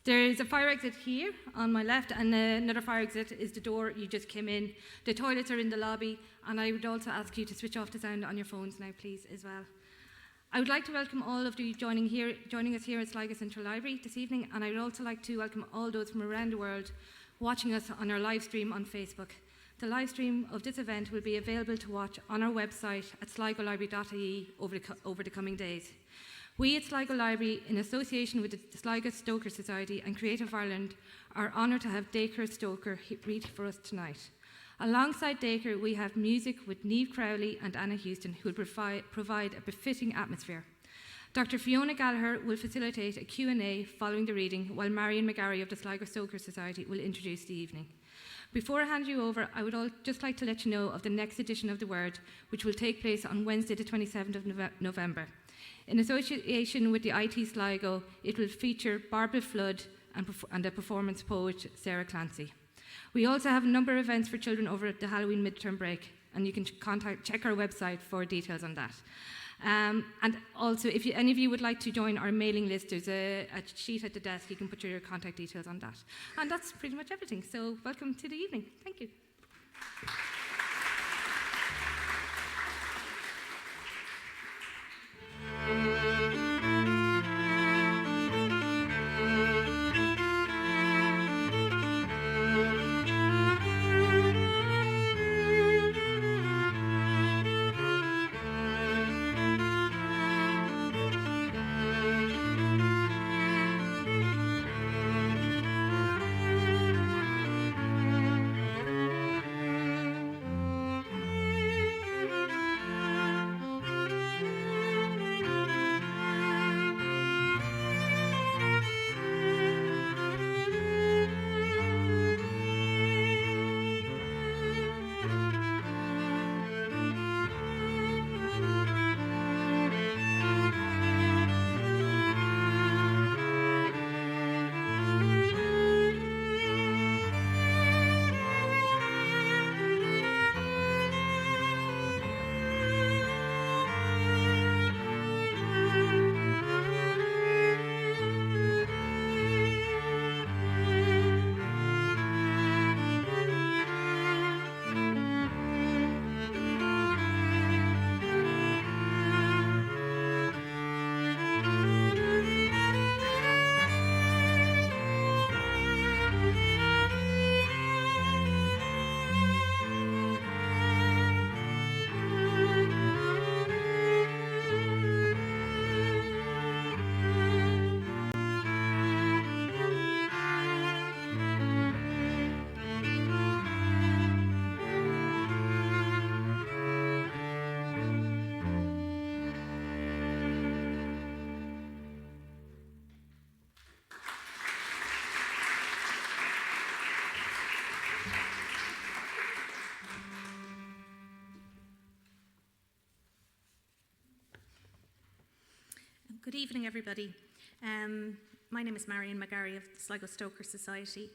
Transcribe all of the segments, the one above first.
There's a fire exit here on my left, and another fire exit is the door you just came in. The toilets are in the lobby, and I would also ask you to switch off the sound on your phones now, please, as well. I would like to welcome all of you joining us here at Sligo Central Library this evening, and I would also like to welcome all those from around the world watching us on our live stream on Facebook. The live stream of this event will be available to watch on our website at sligolibrary.ie over the coming days. We at Sligo Library, in association with the Sligo Stoker Society and Creative Ireland, are honoured to have Dacre Stoker read for us tonight. Alongside Dacre, we have music with Niamh Crowley and Anna Houston, who will provide a befitting atmosphere. Dr. Fiona Gallagher will facilitate a Q&A following the reading, while Marion McGarry of the Sligo Stoker Society will introduce the evening. Before I hand you over, I would just like to let you know of the next edition of The Word, which will take place on Wednesday the 27th of November. In association with the IT Sligo, it will feature Barbara Flood and a performance poet, Sarah Clancy. We also have a number of events for children over the Halloween midterm break, and you can check our website for details on that. And also, if any of you would like to join our mailing list, there's a sheet at the desk. You can put your contact details on that. And that's pretty much everything. So welcome to the evening. Thank you. Good evening, everybody. My name is Marion McGarry of the Sligo Stoker Society.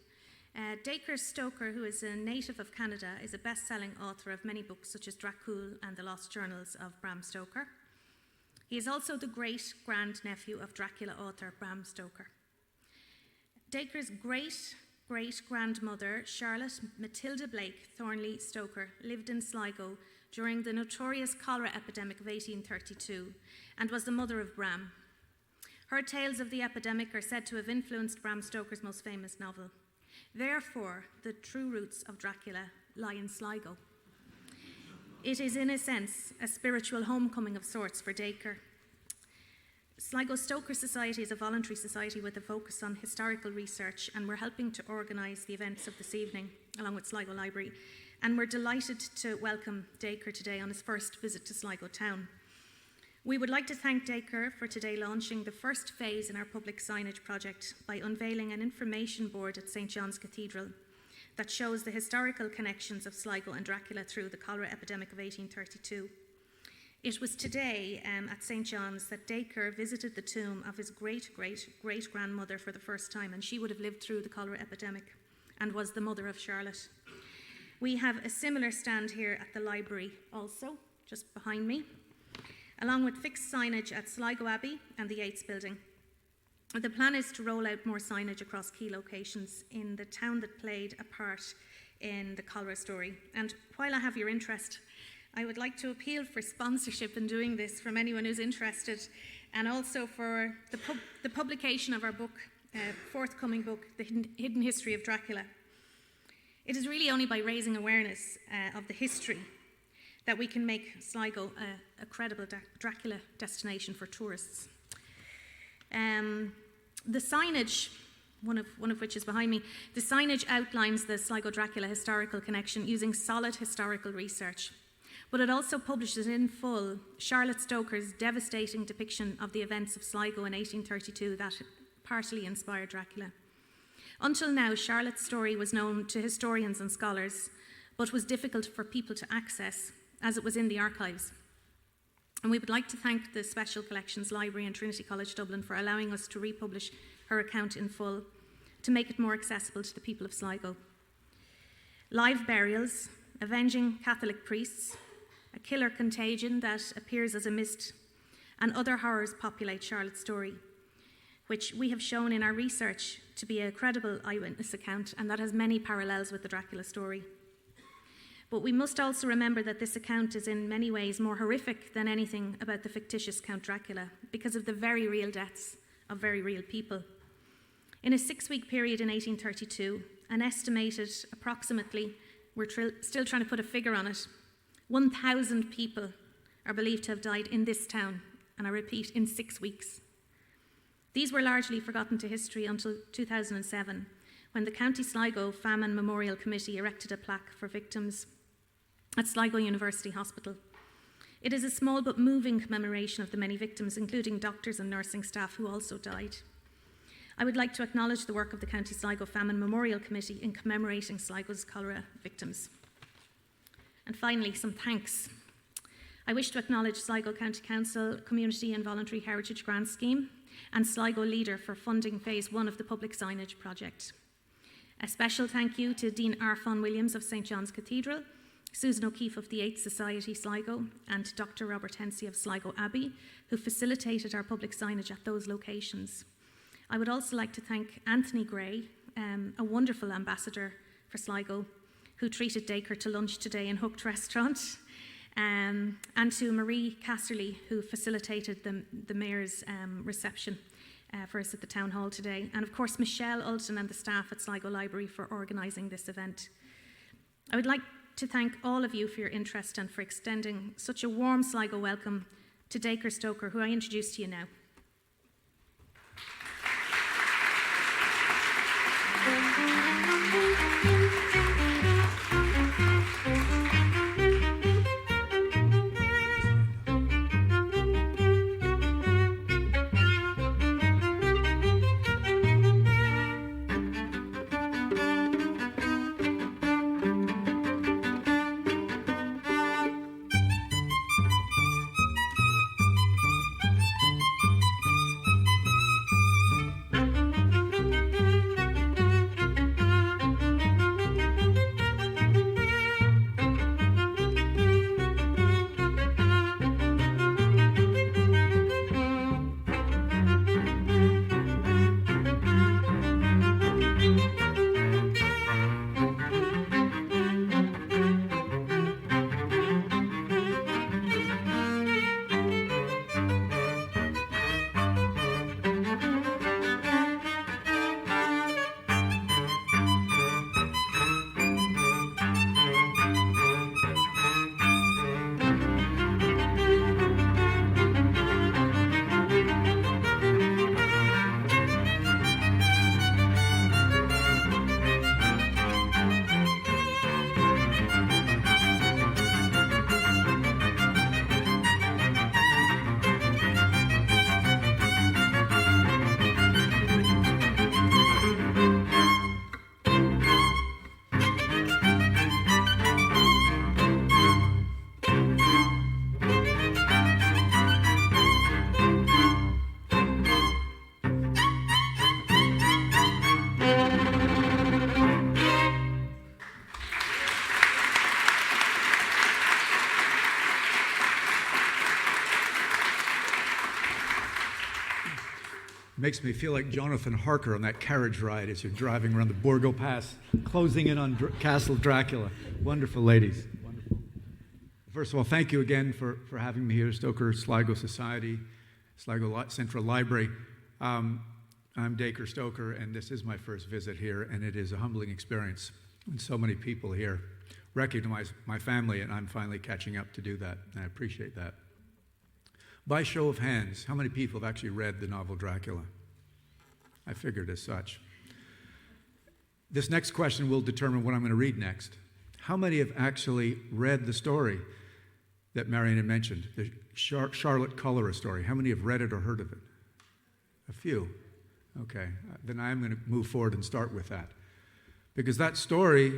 Dacre Stoker, who is a native of Canada, is a best-selling author of many books such as Dracul and The Lost Journals of Bram Stoker. He is also the great-grand-nephew of Dracula author Bram Stoker. Dacre's great-great-grandmother, Charlotte Matilda Blake Thornley Stoker, lived in Sligo during the notorious cholera epidemic of 1832 and was the mother of Bram. Her tales of the epidemic are said to have influenced Bram Stoker's most famous novel. Therefore, the true roots of Dracula lie in Sligo. It is, in a sense, a spiritual homecoming of sorts for Dacre. Sligo Stoker Society is a voluntary society with a focus on historical research, and we're helping to organise the events of this evening, along with Sligo Library. And we're delighted to welcome Dacre today on his first visit to Sligo town. We would like to thank Dacre for today launching the first phase in our public signage project by unveiling an information board at St. John's Cathedral that shows the historical connections of Sligo and Dracula through the cholera epidemic of 1832. It was today at St. John's that Dacre visited the tomb of his great-great-great-grandmother for the first time, and she would have lived through the cholera epidemic and was the mother of Charlotte. We have a similar stand here at the library also, just behind me, along with fixed signage at Sligo Abbey and the Yates Building. The plan is to roll out more signage across key locations in the town that played a part in the cholera story. And while I have your interest, I would like to appeal for sponsorship in doing this from anyone who's interested, and also for the publication of our book, forthcoming book, The Hidden History of Dracula. It is really only by raising awareness of the history that we can make Sligo a credible Dracula destination for tourists. The signage, one of which is behind me, the signage outlines the Sligo Dracula historical connection using solid historical research. But it also publishes in full Charlotte Stoker's devastating depiction of the events of Sligo in 1832 that partly inspired Dracula. Until now, Charlotte's story was known to historians and scholars, but was difficult for people to access as it was in the archives. And we would like to thank the Special Collections Library and Trinity College Dublin for allowing us to republish her account in full to make it more accessible to the people of Sligo. Live burials, avenging Catholic priests, a killer contagion that appears as a mist, and other horrors populate Charlotte's story, which we have shown in our research to be a credible eyewitness account and that has many parallels with the Dracula story. But we must also remember that this account is in many ways more horrific than anything about the fictitious Count Dracula because of the very real deaths of very real people. In a 6-week period in 1832, an estimated approximately, we're still trying to put a figure on it, 1,000 people are believed to have died in this town, and I repeat, in 6 weeks. These were largely forgotten to history until 2007, when the County Sligo Famine Memorial Committee erected a plaque for victims at Sligo University Hospital. It is a small but moving commemoration of the many victims, including doctors and nursing staff who also died. I would like to acknowledge the work of the County Sligo Famine Memorial Committee in commemorating Sligo's cholera victims. And finally, some thanks. I wish to acknowledge Sligo County Council Community and Voluntary Heritage Grant Scheme and Sligo Leader for funding Phase 1 of the public signage project. A special thank you to Dean Arfon Williams of St John's Cathedral, Susan O'Keefe of the 8th Society Sligo, and Dr. Robert Hensey of Sligo Abbey, who facilitated our public signage at those locations. I would also like to thank Anthony Gray, a wonderful ambassador for Sligo, who treated Dacre to lunch today in Hooked Restaurant, and to Marie Casterly, who facilitated the Mayor's reception for us at the Town Hall today, and of course Michelle Ulton and the staff at Sligo Library for organising this event. I would like to thank all of you for your interest and for extending such a warm Sligo welcome to Dacre Stoker, who I introduce to you now. Makes me feel like Jonathan Harker on that carriage ride as you're driving around the Borgo Pass, closing in on Castle Dracula. Wonderful ladies. Wonderful. First of all, thank you again for having me here, Stoker Sligo Society, Sligo Central Library. I'm Dacre Stoker, and this is my first visit here, and it is a humbling experience. And so many people here recognize my family, and I'm finally catching up to do that, and I appreciate that. By show of hands, how many people have actually read the novel Dracula? I figured as such. This next question will determine what I'm going to read next. How many have actually read the story that Marion had mentioned, the Charlotte Cholera story? How many have read it or heard of it? A few. Okay, then I'm going to move forward and start with that. Because that story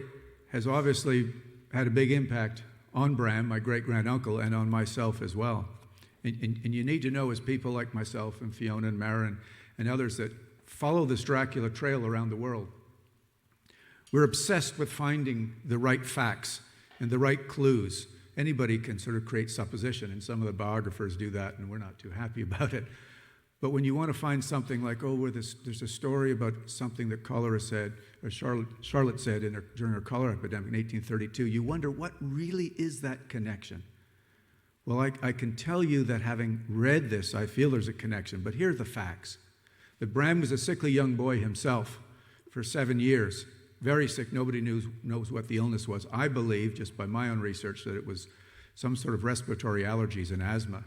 has obviously had a big impact on Bram, my great-granduncle, and on myself as well. And you need to know, as people like myself and Fiona and Marion and others that follow this Dracula trail around the world, we're obsessed with finding the right facts and the right clues. Anybody can sort of create supposition, and some of the biographers do that, and we're not too happy about it. But when you want to find something like, there's a story about something that cholera said, or Charlotte said during her cholera epidemic in 1832, you wonder, what really is that connection? Well, I can tell you that having read this, I feel there's a connection, but here are the facts. That Bram was a sickly young boy himself for 7 years, very sick. Nobody knows what the illness was. I believe, just by my own research, that it was some sort of respiratory allergies and asthma.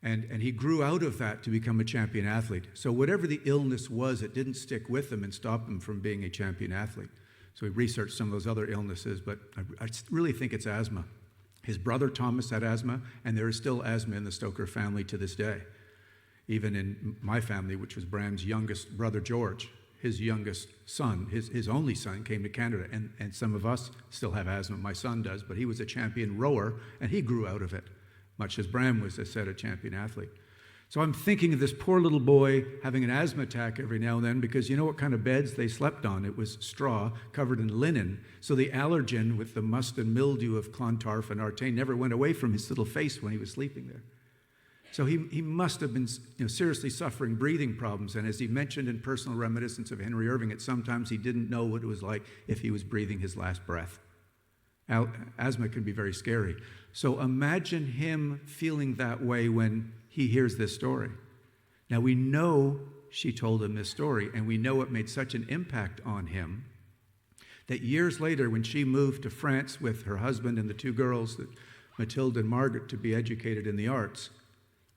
And he grew out of that to become a champion athlete. So whatever the illness was, it didn't stick with him and stop him from being a champion athlete. So we researched some of those other illnesses, but I really think it's asthma. His brother Thomas had asthma, and there is still asthma in the Stoker family to this day. Even in my family, which was Bram's youngest brother George, his youngest son, his only son, came to Canada, and some of us still have asthma. My son does, but he was a champion rower, and he grew out of it, much as Bram was, as I said, a champion athlete. So I'm thinking of this poor little boy having an asthma attack every now and then, because you know what kind of beds they slept on? It was straw covered in linen. So the allergen with the must and mildew of Clontarf and Artane never went away from his little face when he was sleeping there. So he must have been seriously suffering breathing problems. And as he mentioned in Personal Reminiscence of Henry Irving, at sometimes he didn't know what it was like if he was breathing his last breath. Asthma can be very scary. So imagine him feeling that way when he hears this story. Now we know she told him this story, and we know it made such an impact on him that years later, when she moved to France with her husband and the two girls, Mathilde and Margaret, to be educated in the arts,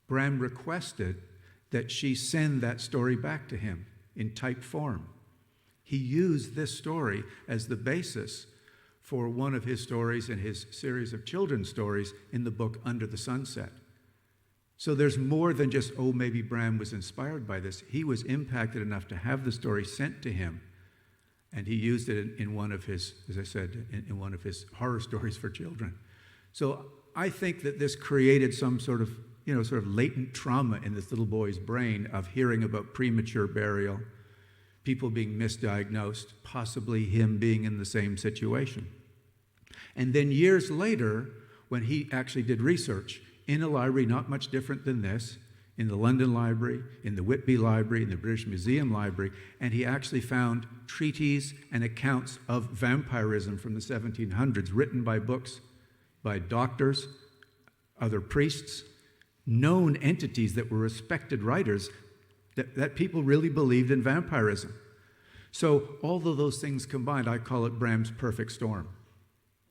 Bram requested that she send that story back to him in type form. He used this story as the basis for one of his stories in his series of children's stories in the book Under the Sunset. So there's more than just, maybe Bram was inspired by this. He was impacted enough to have the story sent to him, and he used it in one of his, as I said, in one of his horror stories for children. So I think that this created some sort of latent trauma in this little boy's brain of hearing about premature burial, people being misdiagnosed, possibly him being in the same situation. And then years later, when he actually did research in a library not much different than this, in the London Library, in the Whitby Library, in the British Museum Library, and he actually found treatises and accounts of vampirism from the 1700s written by doctors, other priests, known entities that were respected writers, that people really believed in vampirism. So all of those things combined, I call it Bram's perfect storm.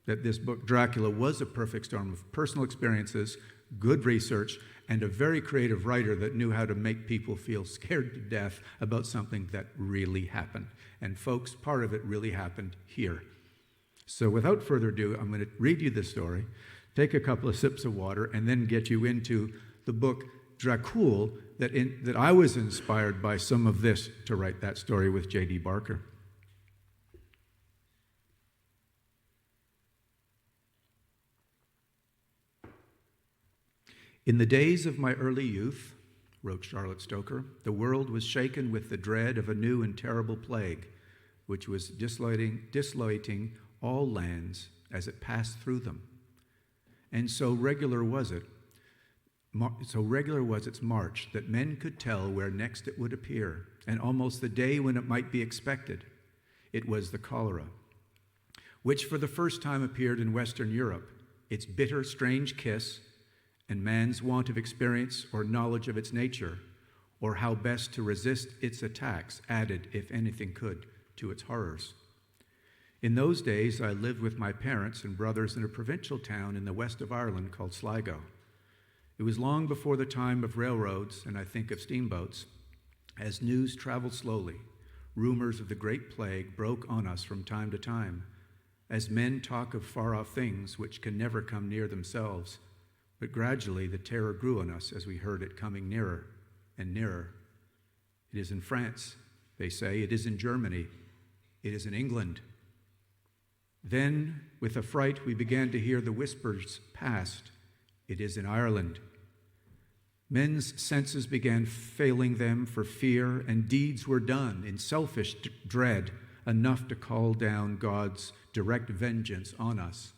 That this book, Dracula, was a perfect storm of personal experiences, good research, and a very creative writer that knew how to make people feel scared to death about something that really happened. And folks, part of it really happened here. So without further ado, I'm going to read you this story, take a couple of sips of water, and then get you into the book Dracul, that I was inspired by some of this to write that story with J.D. Barker. In the days of my early youth, wrote Charlotte Stoker, the world was shaken with the dread of a new and terrible plague, which was desolating all lands as it passed through them. And so regular was it So regular was its march that men could tell where next it would appear, and almost the day when it might be expected. It was the cholera, which for the first time appeared in Western Europe, its bitter, strange kiss, and man's want of experience or knowledge of its nature, or how best to resist its attacks, added, if anything could, to its horrors. In those days, I lived with my parents and brothers in a provincial town in the west of Ireland called Sligo. It was long before the time of railroads, and I think of steamboats. As news traveled slowly, rumors of the Great Plague broke on us from time to time, as men talk of far-off things which can never come near themselves. But gradually the terror grew on us as we heard it coming nearer and nearer. It is in France, they say. It is in Germany. It is in England. Then, with affright, we began to hear the whispers past. It is in Ireland. Men's senses began failing them for fear, and deeds were done in selfish dread, enough to call down God's direct vengeance on us.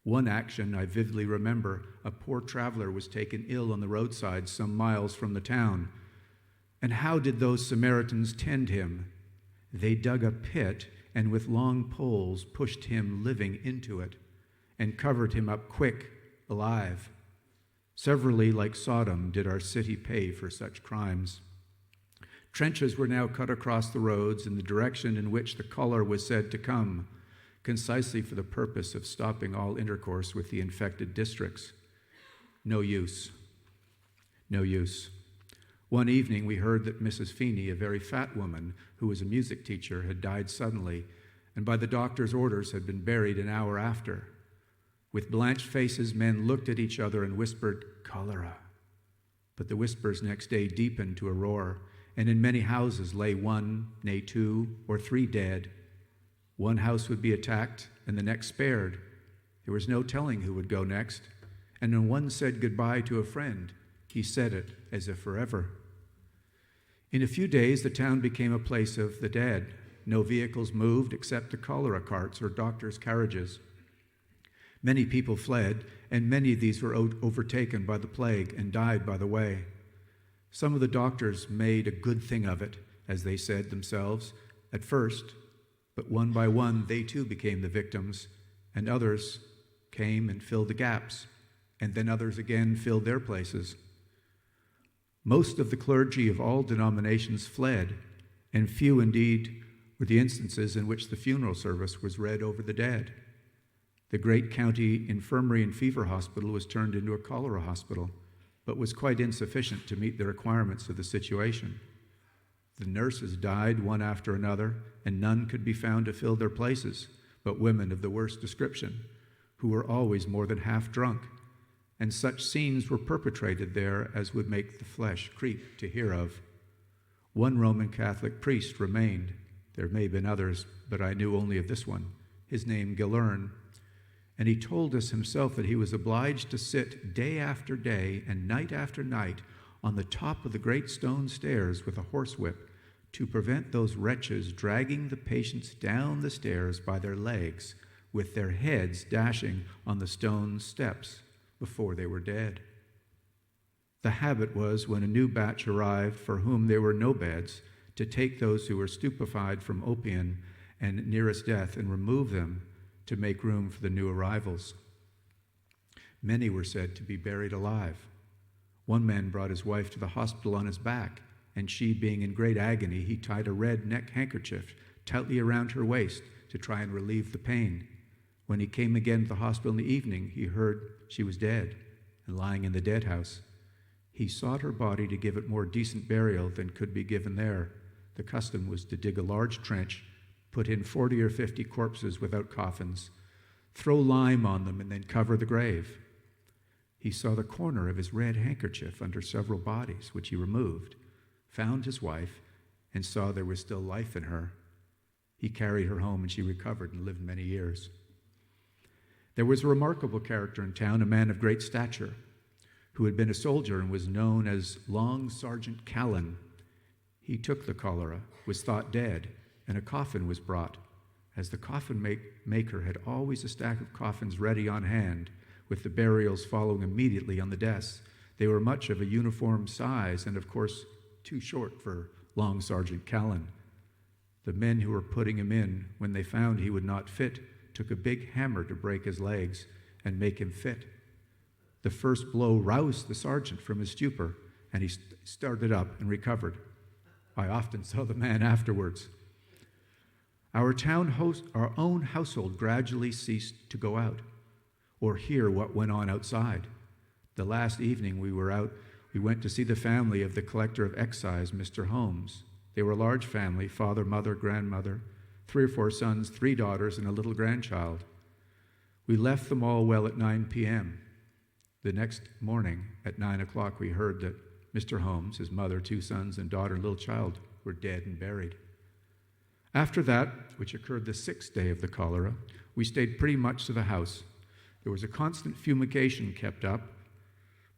One action I vividly remember: a poor traveler was taken ill on the roadside some miles from the town. And how did those Samaritans tend him? They dug a pit and with long poles pushed him living into it and covered him up quick, alive. Severally, like Sodom, did our city pay for such crimes. Trenches were now cut across the roads in the direction in which the cholera was said to come, concisely for the purpose of stopping all intercourse with the infected districts. No use. No use. One evening we heard that Mrs. Feeney, a very fat woman who was a music teacher, had died suddenly, and by the doctor's orders had been buried an hour after. With blanched faces, men looked at each other and whispered, "Cholera." But the whispers next day deepened to a roar, and in many houses lay one, nay 2 or 3 dead. One house would be attacked and the next spared. There was no telling who would go next, and when one said goodbye to a friend, he said it as if forever. In a few days, the town became a place of the dead. No vehicles moved except the cholera carts or doctors' carriages. Many people fled, and many of these were overtaken by the plague and died by the way. Some of the doctors made a good thing of it, as they said themselves, at first, but one by one they too became the victims, and others came and filled the gaps, and then others again filled their places. Most of the clergy of all denominations fled, and few indeed were the instances in which the funeral service was read over the dead. The great county infirmary and fever hospital was turned into a cholera hospital, but was quite insufficient to meet the requirements of the situation. The nurses died one after another, and none could be found to fill their places, but women of the worst description, who were always more than half drunk, and such scenes were perpetrated there as would make the flesh creep to hear of. One Roman Catholic priest remained. There may have been others, but I knew only of this one, his name Gillern, and he told us himself that he was obliged to sit day after day and night after night on the top of the great stone stairs with a horsewhip to prevent those wretches dragging the patients down the stairs by their legs with their heads dashing on the stone steps before they were dead. The habit was, when a new batch arrived for whom there were no beds, to take those who were stupefied from opium and nearest death and remove them to make room for the new arrivals. Many were said to be buried alive. One man brought his wife to the hospital on his back, and she, being in great agony, he tied a red neck handkerchief tightly around her waist to try and relieve the pain. When he came again to the hospital in the evening, he heard she was dead and lying in the dead house. He sought her body to give it more decent burial than could be given there. The custom was to dig a large trench, put in 40 or 50 corpses without coffins, throw lime on them, and then cover the grave. He saw the corner of his red handkerchief under several bodies, which he removed, found his wife, and saw there was still life in her. He carried her home, and she recovered and lived many years. There was a remarkable character in town, a man of great stature, who had been a soldier and was known as Long Sergeant Callan. He took the cholera, was thought dead, and a coffin was brought, as the coffin maker had always a stack of coffins ready on hand, with the burials following immediately on the deaths. They were much of a uniform size and, of course, too short for Long Sergeant Callan. The men who were putting him in, when they found he would not fit, took a big hammer to break his legs and make him fit. The first blow roused the sergeant from his stupor, and he started up and recovered. I often saw the man afterwards. Our own household gradually ceased to go out or hear what went on outside. The last evening we were out, we went to see the family of the collector of excise, Mr. Holmes. They were a large family, father, mother, grandmother, 3 or 4 sons, 3 daughters, and a little grandchild. We left them all well at 9 p.m. The next morning at 9 o'clock, we heard that Mr. Holmes, his mother, 2 sons, and daughter, and little child were dead and buried. After that, which occurred the 6th day of the cholera, we stayed pretty much to the house. There was a constant fumigation kept up.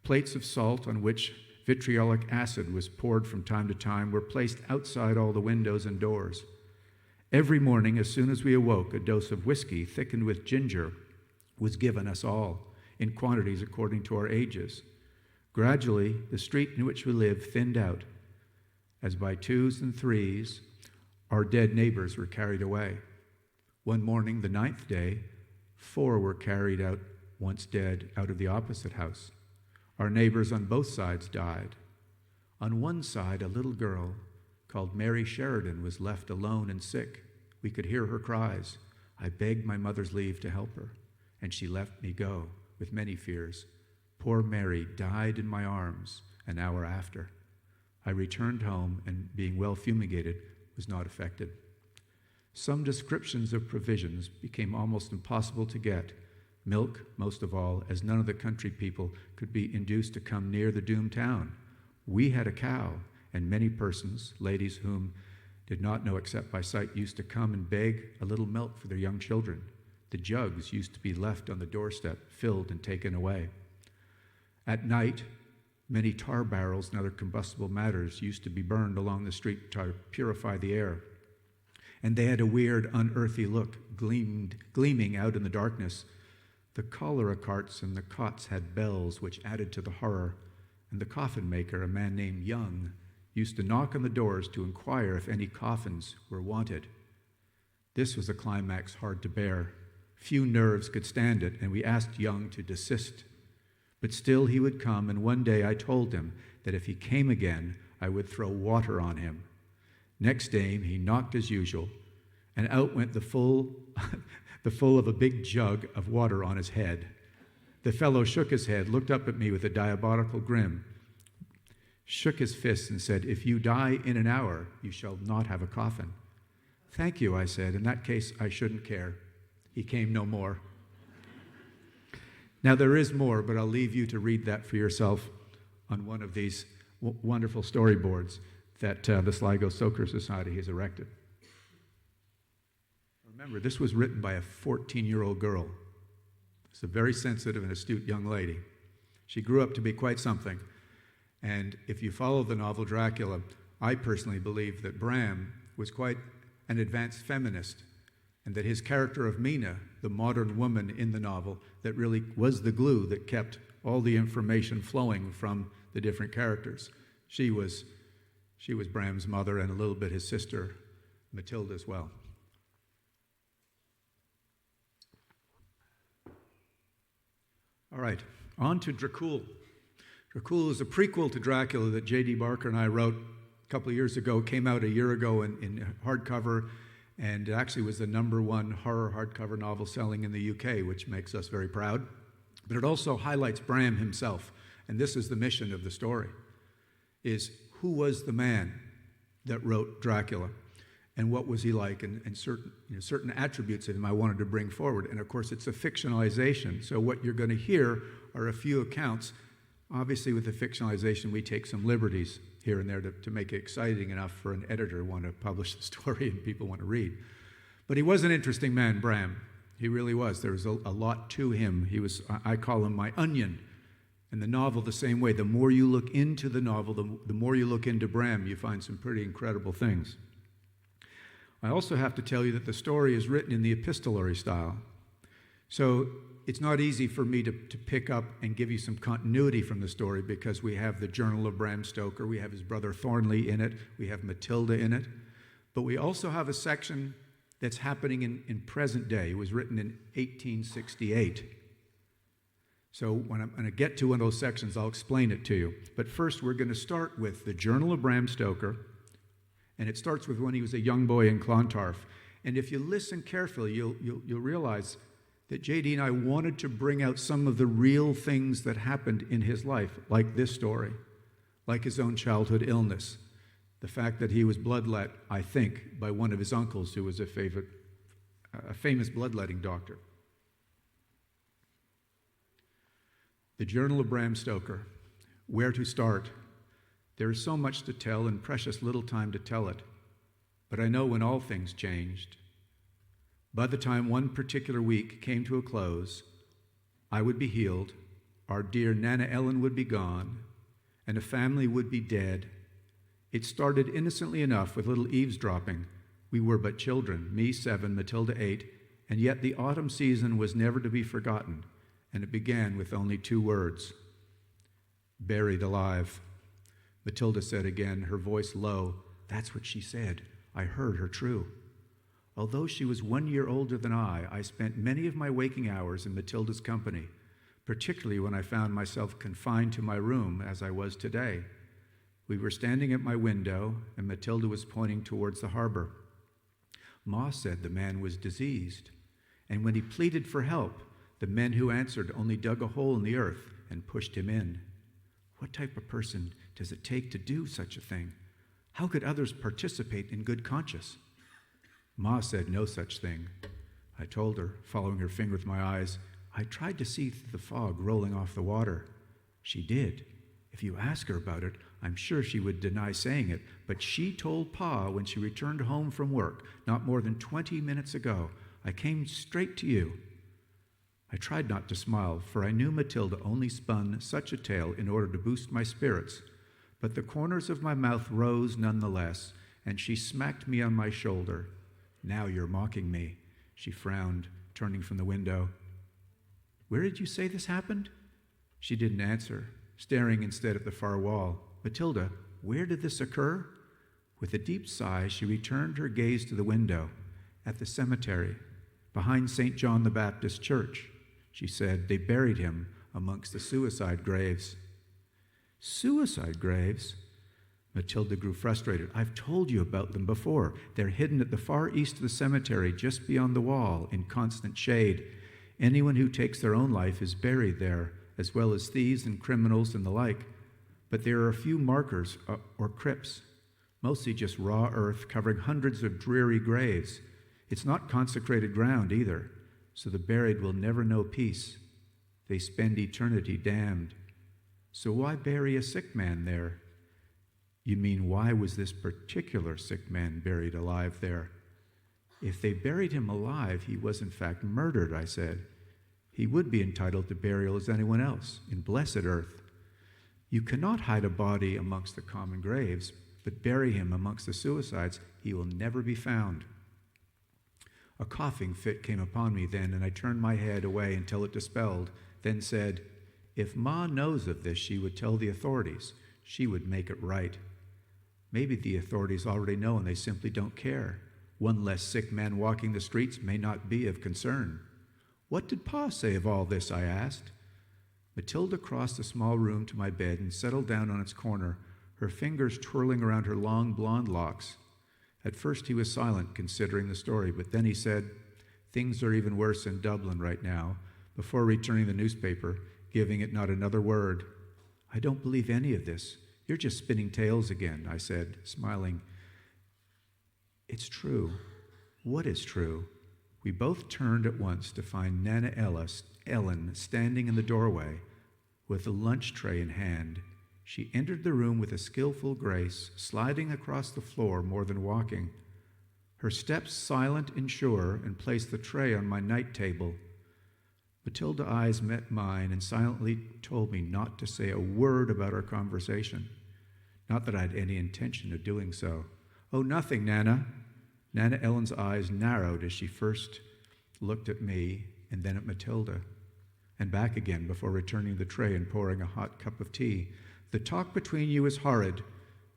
Plates of salt on which vitriolic acid was poured from time to time were placed outside all the windows and doors. Every morning, as soon as we awoke, a dose of whiskey thickened with ginger was given us all, in quantities according to our ages. Gradually, the street in which we lived thinned out, as by 2s and 3s, our dead neighbors were carried away. One morning, the 9th day, 4 were carried out, once dead, out of the opposite house. Our neighbors on both sides died. On one side, a little girl called Mary Sheridan was left alone and sick. We could hear her cries. I begged my mother's leave to help her, and she let me go with many fears. Poor Mary died in my arms an hour after. I returned home and, being well fumigated, was not affected. Some descriptions of provisions became almost impossible to get. Milk, most of all, as none of the country people could be induced to come near the doomed town. We had a cow, and many persons, ladies whom did not know except by sight, used to come and beg a little milk for their young children. The jugs used to be left on the doorstep, filled and taken away. At night, many tar barrels and other combustible matters used to be burned along the street to purify the air. And they had a weird, unearthly look, gleaming out in the darkness. The cholera carts and the cots had bells which added to the horror, and the coffin maker, a man named Young, used to knock on the doors to inquire if any coffins were wanted. This was a climax hard to bear. Few nerves could stand it, and we asked Young to desist. But still he would come, and one day I told him that if he came again, I would throw water on him. Next day he knocked as usual, and out went the full of a big jug of water on his head. The fellow shook his head, looked up at me with a diabolical grin, shook his fist and said, "If you die in an hour, you shall not have a coffin." "Thank you," I said. "In that case, I shouldn't care." He came no more. Now there is more, but I'll leave you to read that for yourself on one of these wonderful storyboards that the Sligo Stoker Society has erected. Remember, this was written by a 14-year-old girl. It's a very sensitive and astute young lady. She grew up to be quite something. And if you follow the novel Dracula, I personally believe that Bram was quite an advanced feminist, and that his character of Mina, the modern woman in the novel, that really was the glue that kept all the information flowing from the different characters. She was Bram's mother and a little bit his sister, Matilda, as well. All right, on to Dracul. Dracul is a prequel to Dracula that J.D. Barker and I wrote a couple of years ago, came out a year ago in hardcover, and it actually was the #1 horror hardcover novel selling in the UK, which makes us very proud. But it also highlights Bram himself, and this is the mission of the story, is who was the man that wrote Dracula, and what was he like, and certain attributes of him I wanted to bring forward. And of course, it's a fictionalization, so what you're going to hear are a few accounts. Obviously, with the fictionalization, we take some liberties here and there to make it exciting enough for an editor to want to publish the story and people want to read. But he was an interesting man, Bram. He really was. There was a lot to him. I call him my onion. And the novel the same way. The more you look into the novel, the more you look into Bram, you find some pretty incredible things. I also have to tell you that the story is written in the epistolary style. So it's not easy for me to pick up and give you some continuity from the story because we have the Journal of Bram Stoker, we have his brother Thornley in it, we have Matilda in it, but we also have a section that's happening in present day. It was written in 1868. So when I'm going to get to one of those sections, I'll explain it to you. But first, we're going to start with the Journal of Bram Stoker, and it starts with when he was a young boy in Clontarf. And if you listen carefully, you'll realize that J.D. and I wanted to bring out some of the real things that happened in his life, like this story, like his own childhood illness, the fact that he was bloodlet, I think, by one of his uncles who was a famous bloodletting doctor. The Journal of Bram Stoker. Where to start? There is so much to tell and precious little time to tell it. But I know when all things changed. By the time one particular week came to a close, I would be healed, our dear Nana Ellen would be gone, and a family would be dead. It started innocently enough with little eavesdropping. We were but children, me 7, Matilda 8, and yet the autumn season was never to be forgotten, and it began with only 2 words. Buried alive. Matilda said again, her voice low. That's what she said. I heard her true. Although she was 1 year older than I spent many of my waking hours in Matilda's company, particularly when I found myself confined to my room as I was today. We were standing at my window, and Matilda was pointing towards the harbor. Ma said the man was diseased, and when he pleaded for help, the men who answered only dug a hole in the earth and pushed him in. What type of person does it take to do such a thing? How could others participate in good conscience? Ma said no such thing. I told her, following her finger with my eyes, I tried to see through the fog rolling off the water. She did. If you ask her about it, I'm sure she would deny saying it, but she told Pa when she returned home from work, not more than 20 minutes ago, I came straight to you. I tried not to smile, for I knew Matilda only spun such a tale in order to boost my spirits, but the corners of my mouth rose nonetheless, and she smacked me on my shoulder. Now you're mocking me, she frowned, turning from the window. Where did you say this happened? She didn't answer, staring instead at the far wall. Matilda, where did this occur? With a deep sigh, she returned her gaze to the window, at the cemetery, behind St. John the Baptist Church. She said, they buried him amongst the suicide graves. Suicide graves? Matilda grew frustrated. I've told you about them before. They're hidden at the far east of the cemetery, just beyond the wall, in constant shade. Anyone who takes their own life is buried there, as well as thieves and criminals and the like. But there are a few markers or crypts, mostly just raw earth covering hundreds of dreary graves. It's not consecrated ground either, so the buried will never know peace. They spend eternity damned. So why bury a sick man there? You mean, why was this particular sick man buried alive there? If they buried him alive, he was in fact murdered, I said. He would be entitled to burial as anyone else, in blessed earth. You cannot hide a body amongst the common graves, but bury him amongst the suicides, he will never be found. A coughing fit came upon me then, and I turned my head away until it dispelled, then said, if Ma knows of this, she would tell the authorities. She would make it right. Maybe the authorities already know and they simply don't care. One less sick man walking the streets may not be of concern. What did Pa say of all this, I asked. Matilda crossed the small room to my bed and settled down on its corner, her fingers twirling around her long blonde locks. At first he was silent, considering the story, but then he said, things are even worse in Dublin right now, before returning the newspaper, giving it not another word. I don't believe any of this. You're just spinning tales again, I said, smiling. It's true. What is true? We both turned at once to find Nana Ellen standing in the doorway with a lunch tray in hand. She entered the room with a skillful grace, sliding across the floor more than walking. Her steps silent and sure, and placed the tray on my night table. Matilda's eyes met mine and silently told me not to say a word about our conversation. Not that I had any intention of doing so. Oh, nothing, Nana. Nana Ellen's eyes narrowed as she first looked at me, and then at Matilda, and back again before returning the tray and pouring a hot cup of tea. The talk between you is horrid.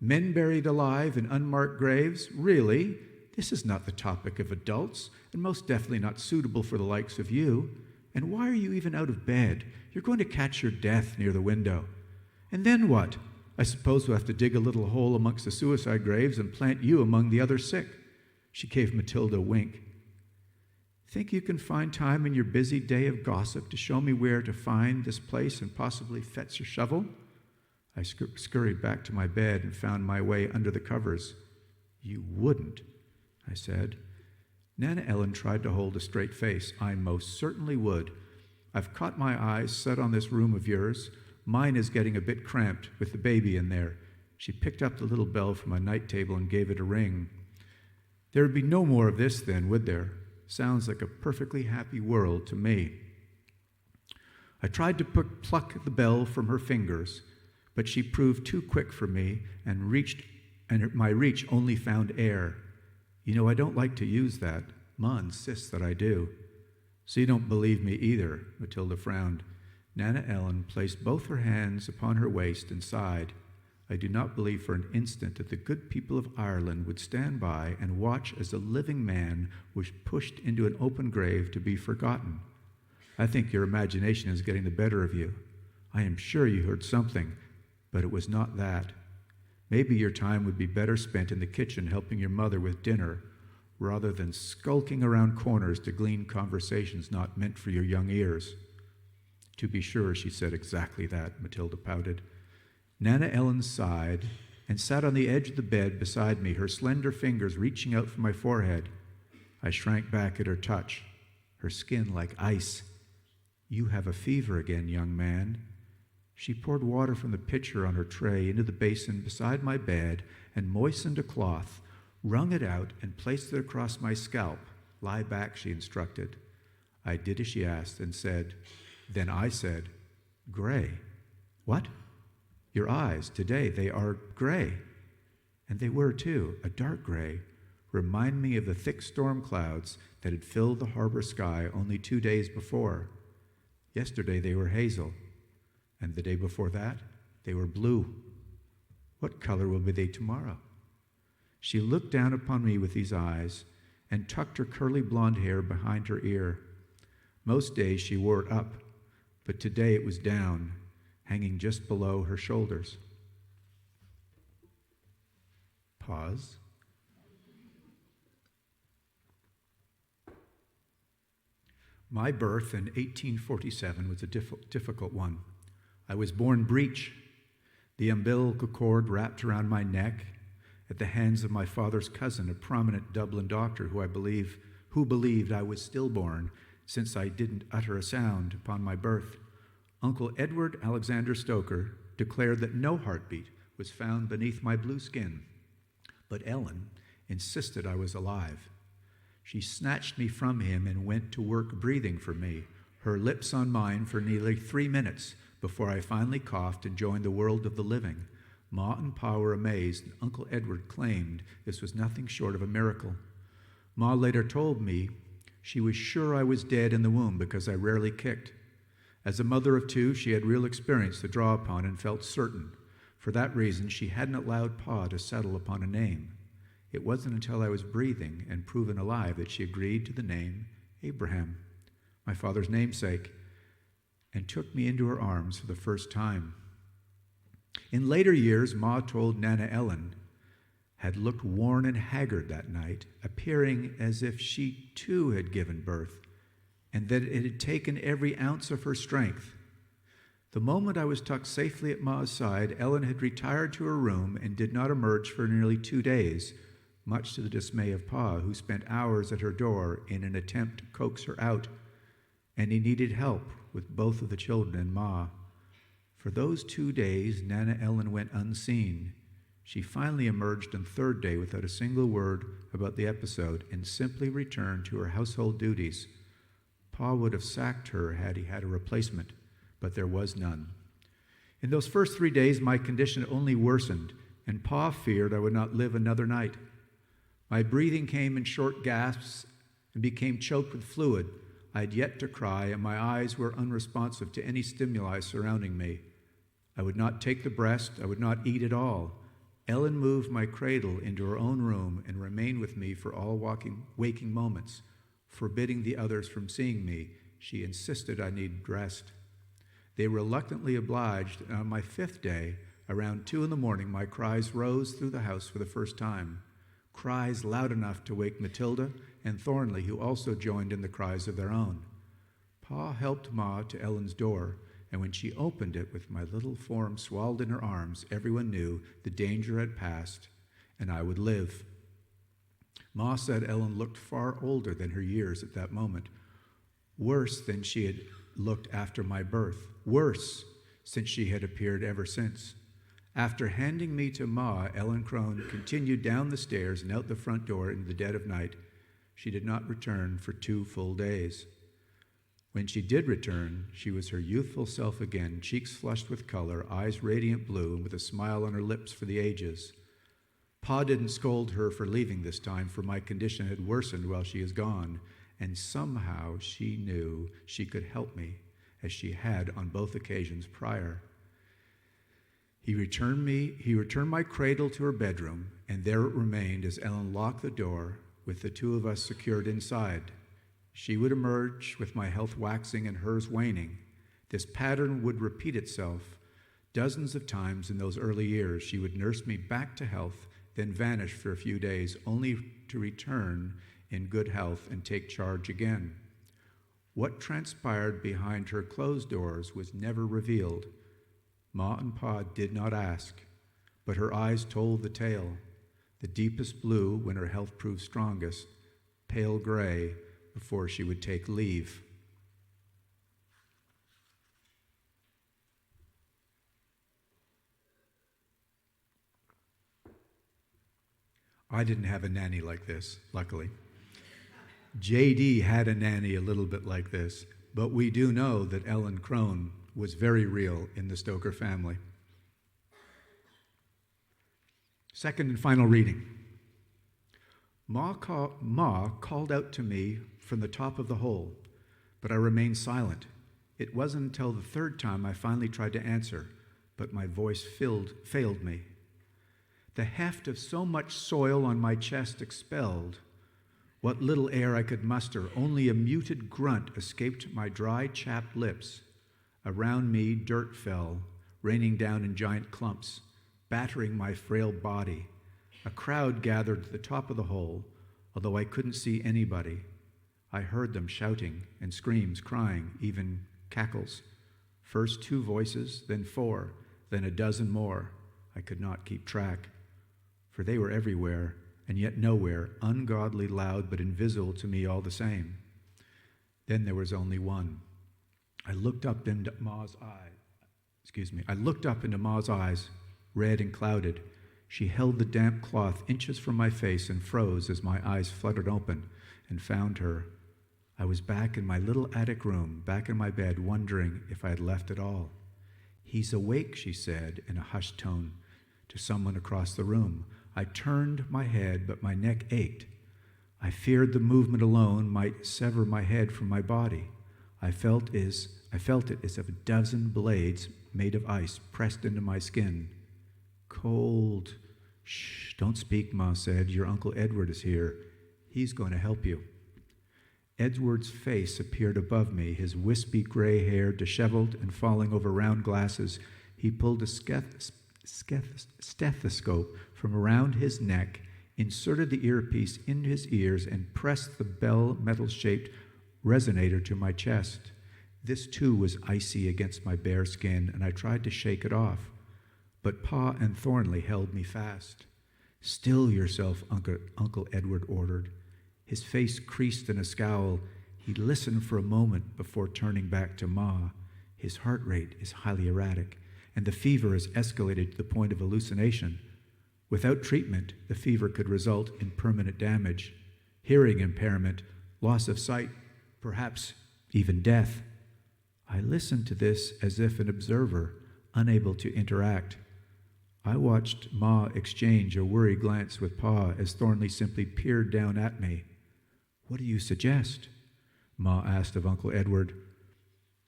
Men buried alive in unmarked graves? Really? This is not the topic of adults, and most definitely not suitable for the likes of you. And why are you even out of bed? You're going to catch your death near the window. And then what? I suppose we'll have to dig a little hole amongst the suicide graves and plant you among the other sick. She gave Matilda a wink. Think you can find time in your busy day of gossip to show me where to find this place and possibly fetch a shovel? I scurried back to my bed and found my way under the covers. You wouldn't, I said. Nana Ellen tried to hold a straight face. I most certainly would. I've caught my eyes set on this room of yours. Mine is getting a bit cramped with the baby in there. She picked up the little bell from a night table and gave it a ring. There would be no more of this then, would there? Sounds like a perfectly happy world to me. I tried to pluck the bell from her fingers, but she proved too quick for me and my reach only found air. You know, I don't like to use that. Ma insists that I do. So you don't believe me either, Matilda frowned. Nana Ellen placed both her hands upon her waist and sighed. I do not believe for an instant that the good people of Ireland would stand by and watch as a living man was pushed into an open grave to be forgotten. I think your imagination is getting the better of you. I am sure you heard something, but it was not that. Maybe your time would be better spent in the kitchen helping your mother with dinner, rather than skulking around corners to glean conversations not meant for your young ears. To be sure, she said exactly that, Matilda pouted. Nana Ellen sighed and sat on the edge of the bed beside me, her slender fingers reaching out for my forehead. I shrank back at her touch, her skin like ice. You have a fever again, young man. She poured water from the pitcher on her tray into the basin beside my bed and moistened a cloth, wrung it out, and placed it across my scalp. Lie back, she instructed. I did as she asked and said, then I said, gray. What? Your eyes, today, they are gray. And they were, too, a dark gray. Remind me of the thick storm clouds that had filled the harbor sky only 2 days before. Yesterday they were hazel, and the day before that they were blue. What color will be they tomorrow? She looked down upon me with these eyes and tucked her curly blonde hair behind her ear. Most days she wore it up, but today it was down, hanging just below her shoulders. Pause. My birth in 1847 was a difficult one. I was born breech, the umbilical cord wrapped around my neck at the hands of my father's cousin, a prominent Dublin doctor who believed I was stillborn since I didn't utter a sound upon my birth. Uncle Edward Alexander Stoker declared that no heartbeat was found beneath my blue skin, but Ellen insisted I was alive. She snatched me from him and went to work breathing for me, her lips on mine for nearly 3 minutes before I finally coughed and joined the world of the living. Ma and Pa were amazed, and Uncle Edward claimed this was nothing short of a miracle. Ma later told me she was sure I was dead in the womb because I rarely kicked. As a mother of two, she had real experience to draw upon and felt certain. For that reason, she hadn't allowed Pa to settle upon a name. It wasn't until I was breathing and proven alive that she agreed to the name Abraham, my father's namesake, and took me into her arms for the first time. In later years, Ma told Nana Ellen had looked worn and haggard that night, appearing as if she too had given birth, and that it had taken every ounce of her strength. The moment I was tucked safely at Ma's side, Ellen had retired to her room and did not emerge for nearly 2 days, much to the dismay of Pa, who spent hours at her door in an attempt to coax her out, and he needed help with both of the children and Ma. For those 2 days, Nana Ellen went unseen. She finally emerged on the 3rd day without a single word about the episode and simply returned to her household duties. Pa would have sacked her had he had a replacement, but there was none. In those first 3 days, my condition only worsened, and Pa feared I would not live another night. My breathing came in short gasps and became choked with fluid. I had yet to cry, and my eyes were unresponsive to any stimuli surrounding me. I would not take the breast. I would not eat at all. Ellen moved my cradle into her own room and remained with me for all waking moments, forbidding the others from seeing me. She insisted I needed rest. They reluctantly obliged, and on my 5th day, around 2 a.m, my cries rose through the house for the first time, cries loud enough to wake Matilda and Thornley, who also joined in the cries of their own. Pa helped Ma to Ellen's door, and when she opened it with my little form swallowed in her arms, everyone knew the danger had passed and I would live. Ma said Ellen looked far older than her years at that moment, worse than she had looked after my birth, worse since she had appeared ever since. After handing me to Ma, Ellen Crone continued down the stairs and out the front door in the dead of night. She did not return for 2 full days. When she did return, she was her youthful self again, cheeks flushed with color, eyes radiant blue, and with a smile on her lips for the ages. Pa didn't scold her for leaving this time, for my condition had worsened while she is gone, and somehow she knew she could help me, as she had on both occasions prior. He returned my cradle to her bedroom, and there it remained as Ellen locked the door, with the 2 of us secured inside. She would emerge with my health waxing and hers waning. This pattern would repeat itself dozens of times in those early years. She would nurse me back to health, then vanish for a few days, only to return in good health and take charge again. What transpired behind her closed doors was never revealed. Ma and Pa did not ask, but her eyes told the tale. The deepest blue when her health proved strongest, pale gray before she would take leave. I didn't have a nanny like this, luckily. J.D. had a nanny a little bit like this, but we do know that Ellen Crone was very real in the Stoker family. Second and final reading. Ma called out to me from the top of the hole, but I remained silent. It wasn't until the 3rd time I finally tried to answer, but my voice failed me. The heft of so much soil on my chest expelled what little air I could muster. Only a muted grunt escaped my dry, chapped lips. Around me, dirt fell, raining down in giant clumps, battering my frail body. A crowd gathered at the top of the hole, although I couldn't see anybody. I heard them shouting and screams, crying, even cackles. First 2 voices, then 4, then a dozen more. I could not keep track, for they were everywhere, and yet nowhere, ungodly loud but invisible to me all the same. Then there was only one. I looked up into Ma's eyes, red and clouded. She held the damp cloth inches from my face and froze as my eyes fluttered open and found her. I was back in my little attic room, back in my bed, wondering if I had left at all. "He's awake," she said in a hushed tone to someone across the room. I turned my head, but my neck ached. I feared the movement alone might sever my head from my body. I felt it as if a dozen blades made of ice pressed into my skin. Cold. "Shh, don't speak," Ma said. "Your Uncle Edward is here. He's going to help you." Edward's face appeared above me, his wispy gray hair disheveled and falling over round glasses. He pulled a stethoscope from around his neck, inserted the earpiece into his ears, and pressed the bell metal-shaped resonator to my chest. This too was icy against my bare skin, and I tried to shake it off. But Pa and Thornley held me fast. "Still yourself," Uncle Edward ordered. His face creased in a scowl. He listened for a moment before turning back to Ma. His heart rate is highly erratic, and the fever has escalated to the point of hallucination. Without treatment, the fever could result in permanent damage, hearing impairment, loss of sight, perhaps even death. I listened to this as if an observer, unable to interact. I watched Ma exchange a worried glance with Pa as Thornley simply peered down at me. "What do you suggest?" Ma asked of Uncle Edward.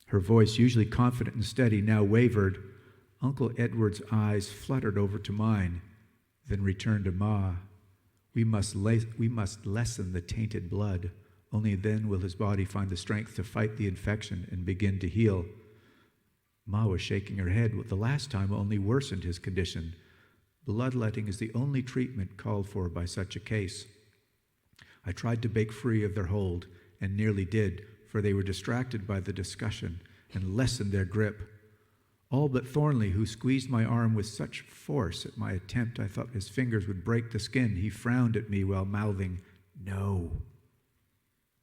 Her voice, usually confident and steady, now wavered. Uncle Edward's eyes fluttered over to mine, then returned to Ma. We must lessen the tainted blood. Only then will his body find the strength to fight the infection and begin to heal. Ma was shaking her head. The last time only worsened his condition. Bloodletting is the only treatment called for by such a case. I tried to break free of their hold, and nearly did, for they were distracted by the discussion and lessened their grip. All but Thornley, who squeezed my arm with such force at my attempt I thought his fingers would break the skin. He frowned at me while mouthing, "No."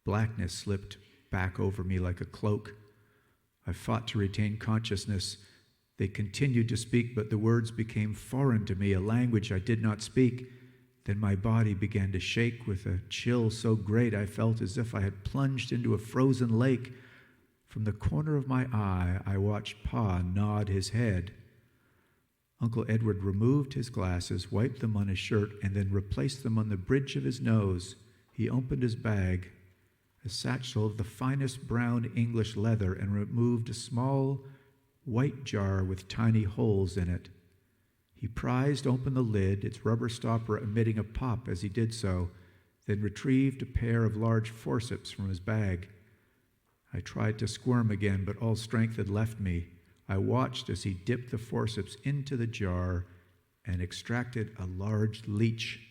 Blackness slipped back over me like a cloak. I fought to retain consciousness. They continued to speak, but the words became foreign to me, a language I did not speak. Then my body began to shake with a chill so great I felt as if I had plunged into a frozen lake. From the corner of my eye, I watched Pa nod his head. Uncle Edward removed his glasses, wiped them on his shirt, and then replaced them on the bridge of his nose. He opened his bag, a satchel of the finest brown English leather, and removed a small white jar with tiny holes in it. He prized open the lid, its rubber stopper emitting a pop as he did so, then retrieved a pair of large forceps from his bag. I tried to squirm again, but all strength had left me. I watched as he dipped the forceps into the jar and extracted a large leech,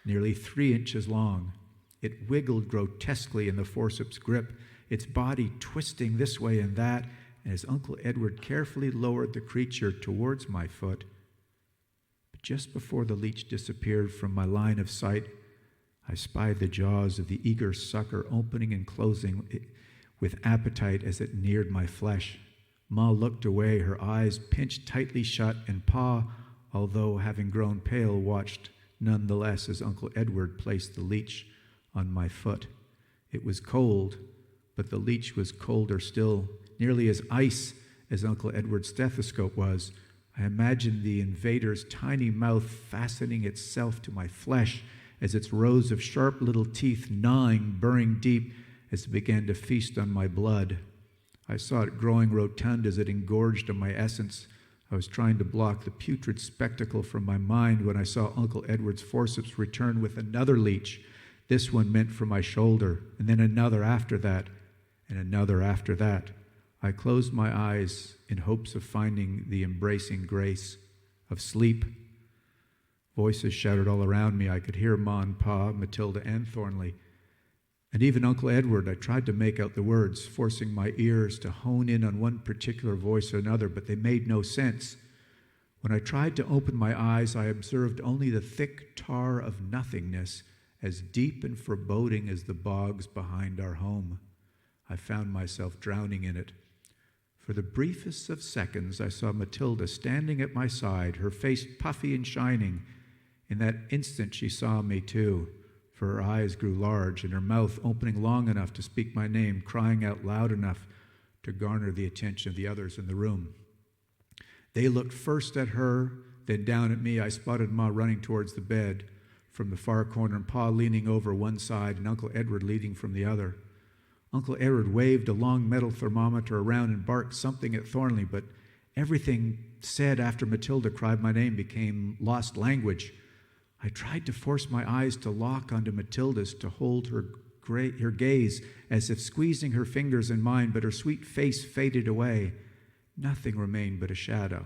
nearly 3 inches long. It wiggled grotesquely in the forceps' grip, its body twisting this way and that, and as Uncle Edward carefully lowered the creature towards my foot, just before the leech disappeared from my line of sight, I spied the jaws of the eager sucker opening and closing with appetite as it neared my flesh. Ma looked away, her eyes pinched tightly shut, and Pa, although having grown pale, watched nonetheless as Uncle Edward placed the leech on my foot. It was cold, but the leech was colder still, nearly as ice as Uncle Edward's stethoscope was. I imagined the invader's tiny mouth fastening itself to my flesh as its rows of sharp little teeth gnawing, burrowing deep as it began to feast on my blood. I saw it growing rotund as it engorged on my essence. I was trying to block the putrid spectacle from my mind when I saw Uncle Edward's forceps return with another leech, this one meant for my shoulder, and then another after that, and another after that. I closed my eyes in hopes of finding the embracing grace of sleep. Voices shouted all around me. I could hear Ma and Pa, Matilda and Thornley, and even Uncle Edward. I tried to make out the words, forcing my ears to hone in on one particular voice or another, but they made no sense. When I tried to open my eyes, I observed only the thick tar of nothingness, as deep and foreboding as the bogs behind our home. I found myself drowning in it. For the briefest of seconds, I saw Matilda standing at my side, her face puffy and shining. In that instant, she saw me too, for her eyes grew large and her mouth opening long enough to speak my name, crying out loud enough to garner the attention of the others in the room. They looked first at her, then down at me. I spotted Ma running towards the bed from the far corner, and Pa leaning over one side and Uncle Edward leading from the other. Uncle Edward waved a long metal thermometer around and barked something at Thornley, but everything said after Matilda cried my name became lost language. I tried to force my eyes to lock onto Matilda's, to hold her gaze as if squeezing her fingers in mine, but her sweet face faded away. Nothing remained but a shadow,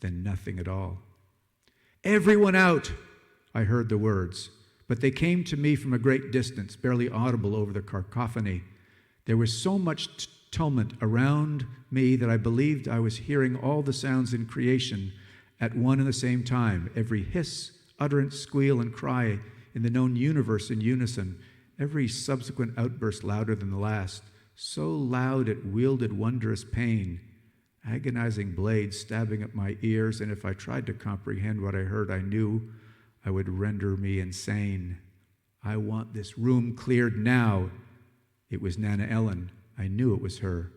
then nothing at all. "Everyone out!" I heard the words, but they came to me from a great distance, barely audible over the cacophony. There was so much tumult around me that I believed I was hearing all the sounds in creation at one and the same time, every hiss, utterance, squeal, and cry in the known universe in unison, every subsequent outburst louder than the last, so loud it wielded wondrous pain, agonizing blades stabbing at my ears, and if I tried to comprehend what I heard, I knew I would render me insane. "I want this room cleared now." It was Nana Ellen. I knew it was her.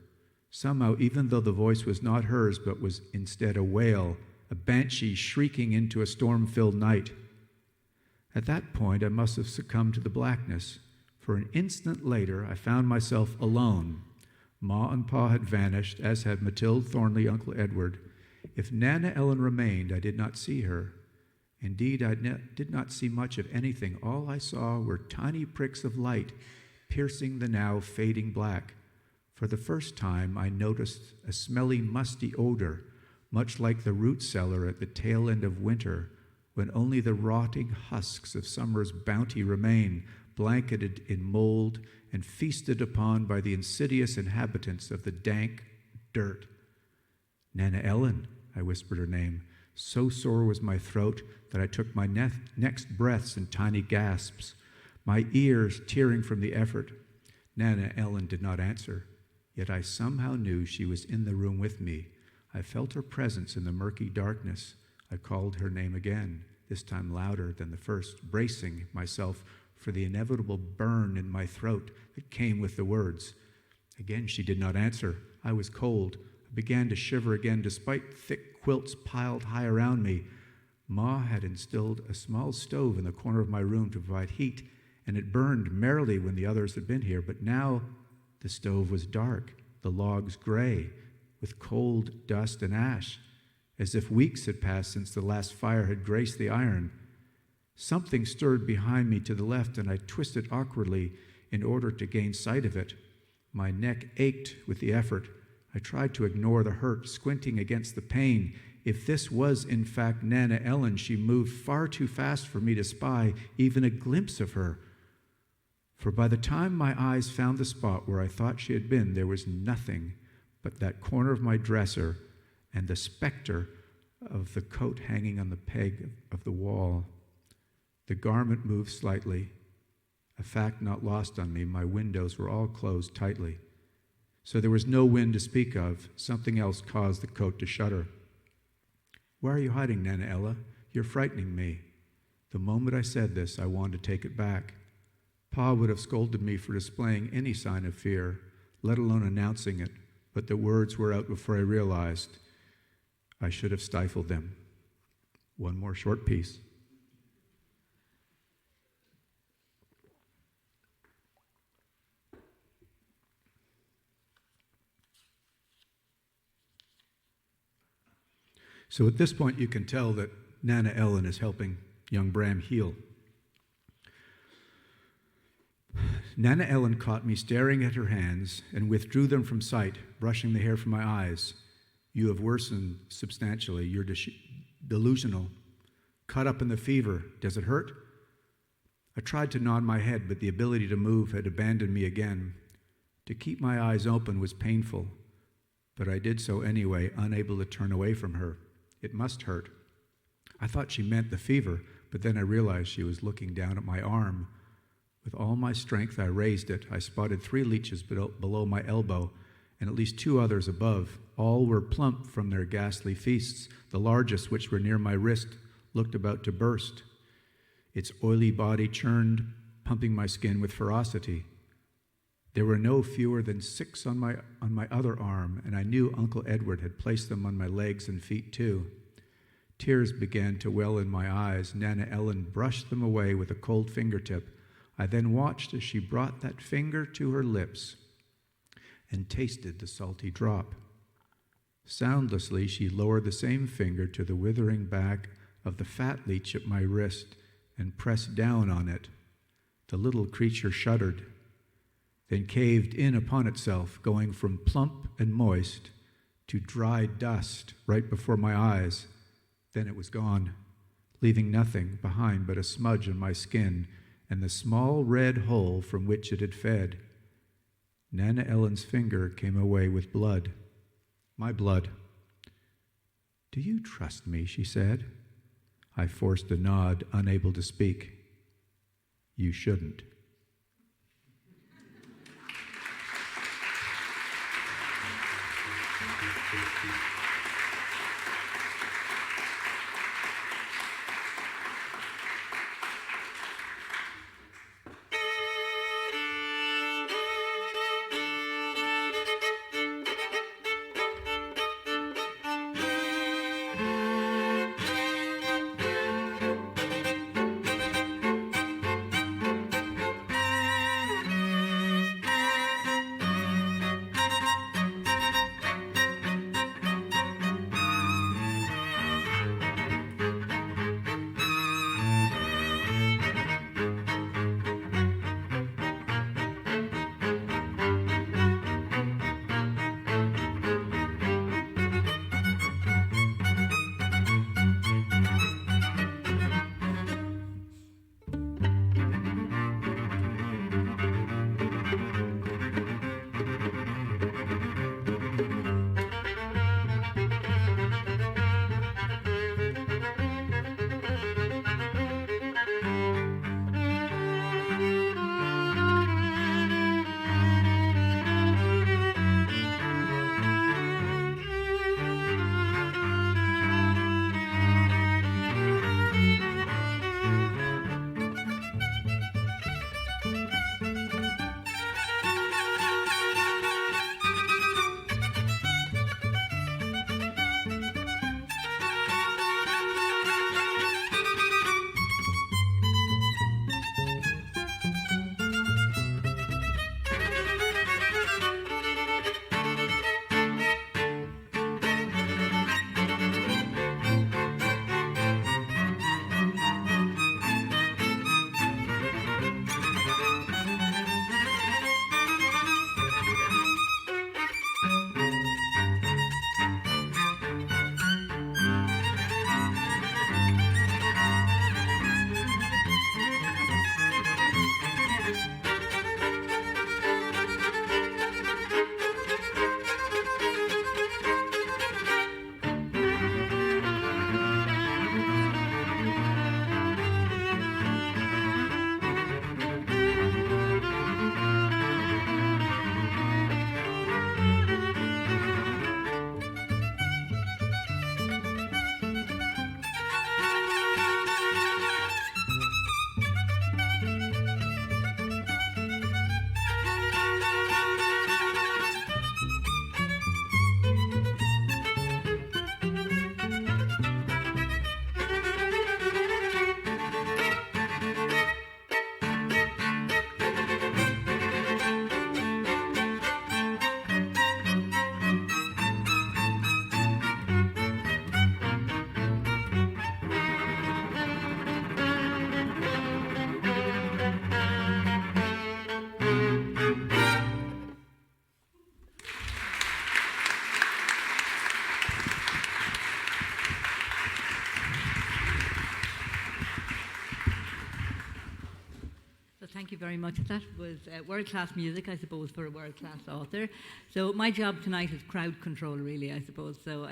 Somehow, even though the voice was not hers, but was instead a wail, a banshee shrieking into a storm-filled night. At that point, I must have succumbed to the blackness, For an instant later, I found myself alone. Ma and Pa had vanished, as had Matilde Thornley, Uncle Edward. If Nana Ellen remained, I did not see her. Indeed, I did not see much of anything. All I saw were tiny pricks of light piercing the now fading black. For the first time, I noticed a smelly, musty odor, much like the root cellar at the tail end of winter, when only the rotting husks of summer's bounty remain, blanketed in mold and feasted upon by the insidious inhabitants of the dank dirt. Nana Ellen, I whispered her name. So sore was my throat that I took my next breaths in tiny gasps, my ears tearing from the effort. Nana Ellen did not answer, yet I somehow knew she was in the room with me. I felt her presence in the murky darkness. I called her name again, this time louder than the first, bracing myself for the inevitable burn in my throat that came with the words. Again she did not answer. I was cold. I began to shiver again, despite thick quilts piled high around me. Ma had installed a small stove in the corner of my room to provide heat, and it burned merrily when the others had been here, but now the stove was dark, the logs gray, with cold dust and ash, as if weeks had passed since the last fire had graced the iron. Something stirred behind me to the left, and I twisted awkwardly in order to gain sight of it. My neck ached with the effort. I tried to ignore the hurt, squinting against the pain. If this was, in fact, Nana Ellen, she moved far too fast for me to spy even a glimpse of her. For by the time my eyes found the spot where I thought she had been, there was nothing but that corner of my dresser and the specter of the coat hanging on the peg of the wall. The garment moved slightly, a fact not lost on me. My windows were all closed tightly, so there was no wind to speak of. Something else caused the coat to shudder. "Why are you hiding, Nana Ella? You're frightening me." The moment I said this, I wanted to take it back. Pa would have scolded me for displaying any sign of fear, let alone announcing it, but the words were out before I realized I should have stifled them. One more short piece. So at this point, you can tell that Nana Ellen is helping young Bram heal. Nana Ellen caught me staring at her hands and withdrew them from sight, brushing the hair from my eyes. "You have worsened substantially. You're delusional. Caught up in the fever. Does it hurt?" I tried to nod my head, but the ability to move had abandoned me again. To keep my eyes open was painful, but I did so anyway, unable to turn away from her. It must hurt. I thought she meant the fever, but then I realized she was looking down at my arm. With all my strength, I raised it. I spotted 3 leeches below my elbow, and at least 2 others above. All were plump from their ghastly feasts. The largest, which were near my wrist, looked about to burst. Its oily body churned, pumping my skin with ferocity. There were no fewer than 6 on my other arm, and I knew Uncle Edward had placed them on my legs and feet too. Tears began to well in my eyes. Nana Ellen brushed them away with a cold fingertip. I then watched as she brought that finger to her lips and tasted the salty drop. Soundlessly, she lowered the same finger to the withering back of the fat leech at my wrist and pressed down on it. The little creature shuddered, then caved in upon itself, going from plump and moist to dry dust right before my eyes. Then it was gone, leaving nothing behind but a smudge on my skin and the small red hole from which it had fed. Nana Ellen's finger came away with blood. My blood. "Do you trust me?" she said. I forced a nod, unable to speak. "You shouldn't." very much. That was world-class music, I suppose, for a world-class author. So my job tonight is crowd control, really, I suppose. So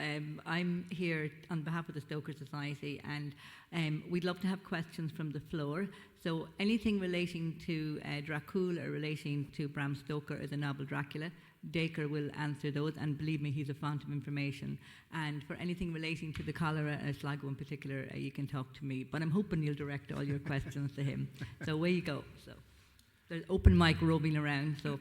I'm here on behalf of the Stoker Society, and we'd love to have questions from the floor. So anything relating to Dracul or relating to Bram Stoker or the novel Dracula, Dacre will answer those, and believe me, he's a font of information. And for anything relating to the cholera, Sligo in particular, you can talk to me. But I'm hoping you'll direct all your questions to him. So away you go. So there's open mic roving around. So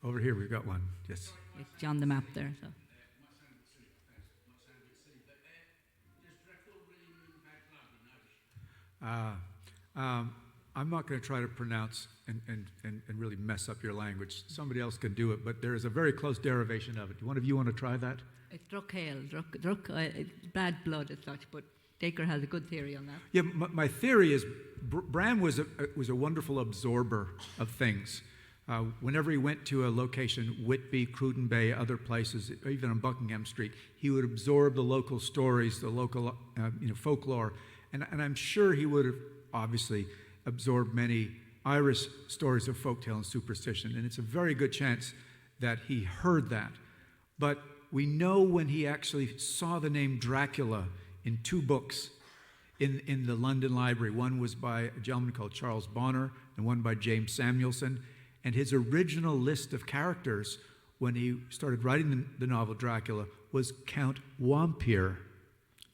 Over here, we've got one. Yes. it's on the map there. So. I'm not going to try to pronounce and really mess up your language. Somebody else can do it, but there is a very close derivation of it. One of you want to try that? It's it's bad blood as such, but Dacre has a good theory on that. Yeah, my theory is Bram was a wonderful absorber of things. Whenever he went to a location, Whitby, Cruden Bay, other places, even on Buckingham Street, he would absorb the local stories, the local folklore, and I'm sure he would have obviously absorbed many Irish stories of folktale and superstition, and it's a very good chance that he heard that. But we know when he actually saw the name Dracula in two books in the London Library. One was by a gentleman called Charles Bonner and one by James Samuelson. And his original list of characters when he started writing the novel Dracula was Count Wampir,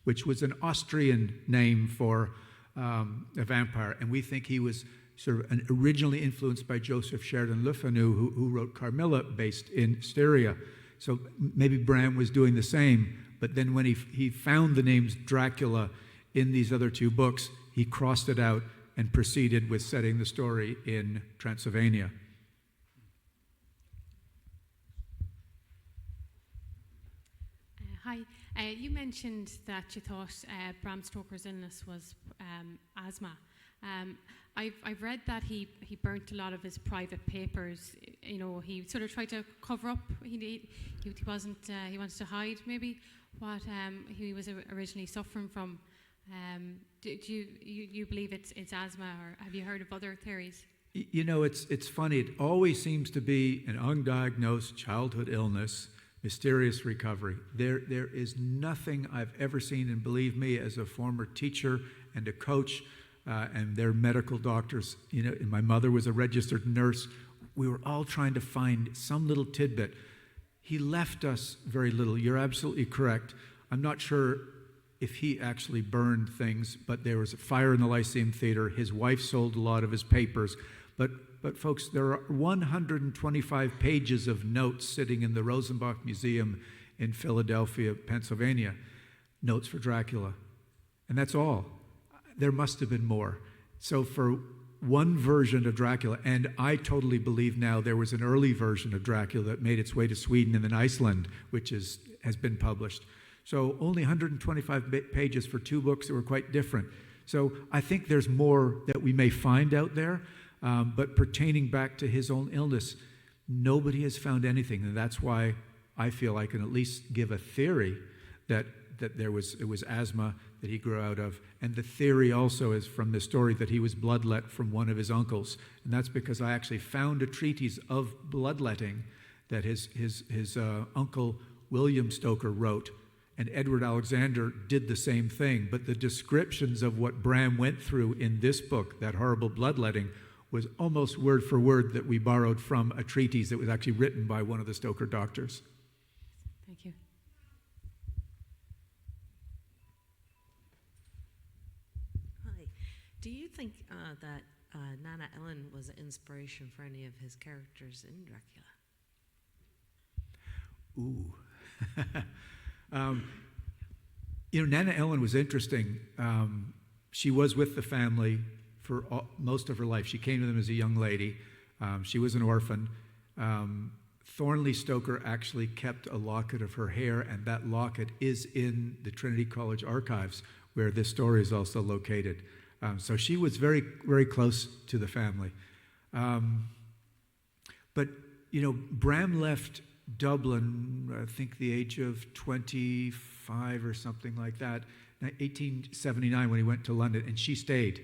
which was an Austrian name for a vampire. And we think he was sort of originally influenced by Joseph Sheridan Le Fanu, who wrote Carmilla, based in Styria. So maybe Bram was doing the same, but then when he found the names Dracula in these other two books, he crossed it out and proceeded with setting the story in Transylvania. Hi. You mentioned that you thought Bram Stoker's illness was asthma. I've read that he burnt a lot of his private papers. You know, he sort of tried to cover up. He wasn't. He wanted to hide maybe what he was originally suffering from. Do you believe it's asthma, or have you heard of other theories? You know, it's funny. It always seems to be an undiagnosed childhood illness. Mysterious recovery. There is nothing I've ever seen, and believe me, as a former teacher and a coach, and they're medical doctors, you know, and my mother was a registered nurse. We were all trying to find some little tidbit. He left us very little. You're absolutely correct. I'm not sure if he actually burned things, but there was a fire in the Lyceum Theatre. His wife sold a lot of his papers, But folks, there are 125 pages of notes sitting in the Rosenbach Museum in Philadelphia, Pennsylvania, notes for Dracula. And that's all. There must have been more. So for one version of Dracula, and I totally believe now there was an early version of Dracula that made its way to Sweden and then Iceland, which has been published. So only 125 pages for two books that were quite different. So I think there's more that we may find out there. But pertaining back to his own illness, nobody has found anything, and that's why I feel I can at least give a theory that it was asthma that he grew out of, and the theory also is from the story that he was bloodlet from one of his uncles, and that's because I actually found a treatise of bloodletting that his uncle William Stoker wrote, and Edward Alexander did the same thing. But the descriptions of what Bram went through in this book, that horrible bloodletting, was almost word for word that we borrowed from a treatise that was actually written by one of the Stoker doctors. Thank you. Hi. Do you think that Nana Ellen was an inspiration for any of his characters in Dracula? Ooh. You know, Nana Ellen was interesting. She was with the family for most of her life. She came to them as a young lady. She was an orphan. Thornley Stoker actually kept a locket of her hair, and that locket is in the Trinity College archives, where this story is also located. So she was very, very close to the family. But, you know, Bram left Dublin, I think the age of 25 or something like that, 1879 when he went to London, and she stayed.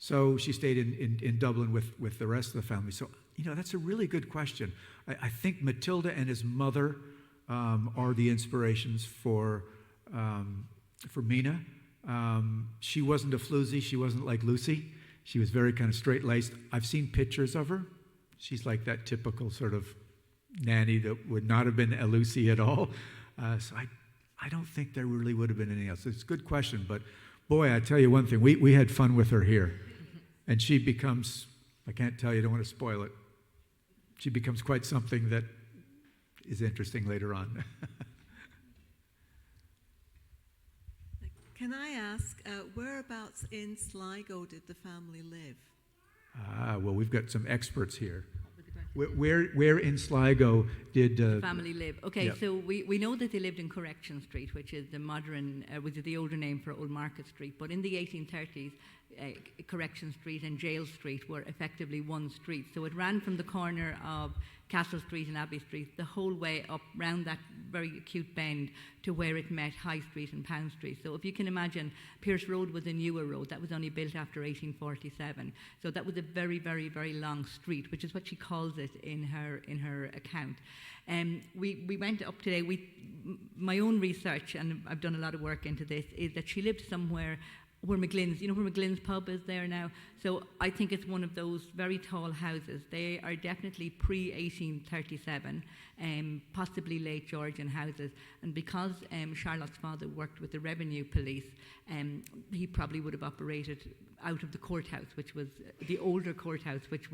So she stayed in Dublin with the rest of the family. So, that's a really good question. I think Matilda and his mother are the inspirations for Mina. She wasn't a floozy. She wasn't like Lucy. She was very kind of straight-laced. I've seen pictures of her. She's like that typical sort of nanny that would not have been a Lucy at all. So I don't think there really would have been anything else. It's a good question, but boy, I tell you one thing. We had fun with her here. And she becomes, I can't tell you, I don't want to spoil it. She becomes quite something that is interesting later on. Can I ask, whereabouts in Sligo did the family live? Well, we've got some experts here. Where in Sligo did the family live? Okay, yeah. So we know that they lived in Correction Street, which is the modern, which is the older name for Old Market Street. But in the 1830s, Correction Street and Jail Street were effectively one street. So it ran from the corner of Castle Street and Abbey Street the whole way up round that very acute bend to where it met High Street and Pound Street. So if you can imagine, Pierce Road was a newer road. That was only built after 1847. So that was a very, very, very long street, which is what she calls it in her account. We went up today. My own research, and I've done a lot of work into this, is that she lived somewhere where McGlynn's, where McGlynn's pub is there now. So I think it's one of those very tall houses. They are definitely pre-1837, possibly late Georgian houses. And because Charlotte's father worked with the revenue police, he probably would have operated out of the courthouse, which was the older courthouse, which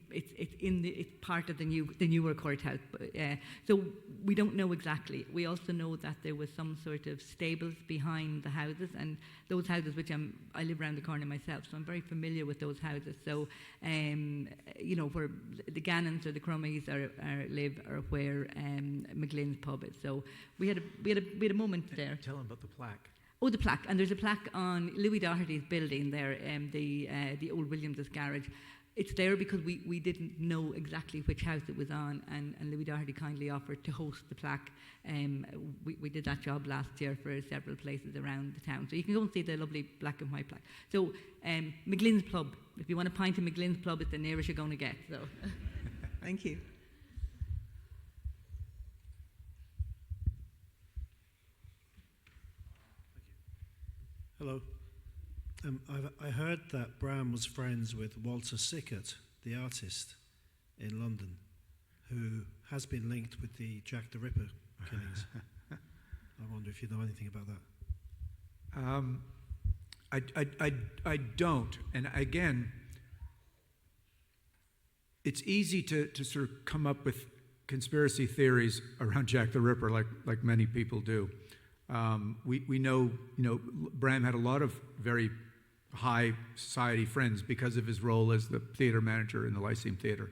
it's part of the newer courthouse. So we don't know exactly. We also know that there was some sort of stables behind the houses, and those houses, which I live around the corner myself, so I'm very familiar with those houses. So where the Gannons or the Crummies live, or where McGlynn's pub is. So we had a moment there. Tell them about the plaque. Oh, the plaque. And there's a plaque on Louis Doherty's building there, the old Williams's garage. It's there because we didn't know exactly which house it was on, and Louis Doherty kindly offered to host the plaque. We did that job last year for several places around the town. So you can go and see the lovely black and white plaque. So McGlynn's Pub, if you want a pint of McGlynn's Pub, it's the nearest you're going to get. So. Thank you. Hello. I heard that Bram was friends with Walter Sickert, the artist in London, who has been linked with the Jack the Ripper killings. I wonder if you know anything about that. I don't. And again, it's easy to sort of come up with conspiracy theories around Jack the Ripper, like many people do. We know, Bram had a lot of very high society friends because of his role as the theater manager in the Lyceum Theatre.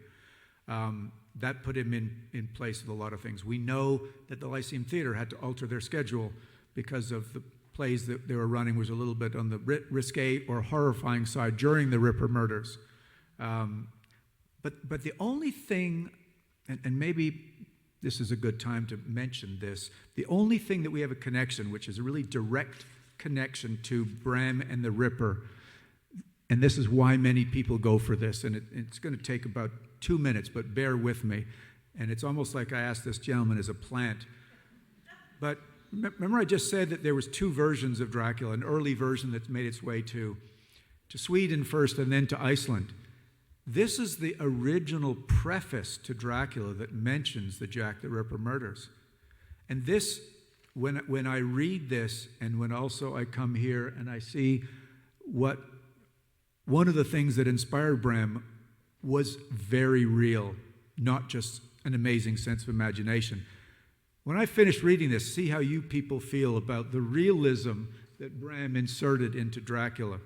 That put him in place with a lot of things. We know that the Lyceum Theatre had to alter their schedule because of the plays that they were running was a little bit on the risque or horrifying side during the Ripper murders. But the only thing, and maybe this is a good time to mention this, the only thing that we have a connection, which is a really direct connection to Bram and the Ripper, and this is why many people go for this, and it's going to take about 2 minutes, but bear with me, and it's almost like I asked this gentleman as a plant. But remember I just said that there was 2 versions of Dracula, an early version that made its way to Sweden first and then to Iceland. This is the original preface to Dracula that mentions the Jack the Ripper murders. And this, when I read this, and when also I come here and I see what one of the things that inspired Bram was very real, not just an amazing sense of imagination. When I finish reading this, see how you people feel about the realism that Bram inserted into Dracula.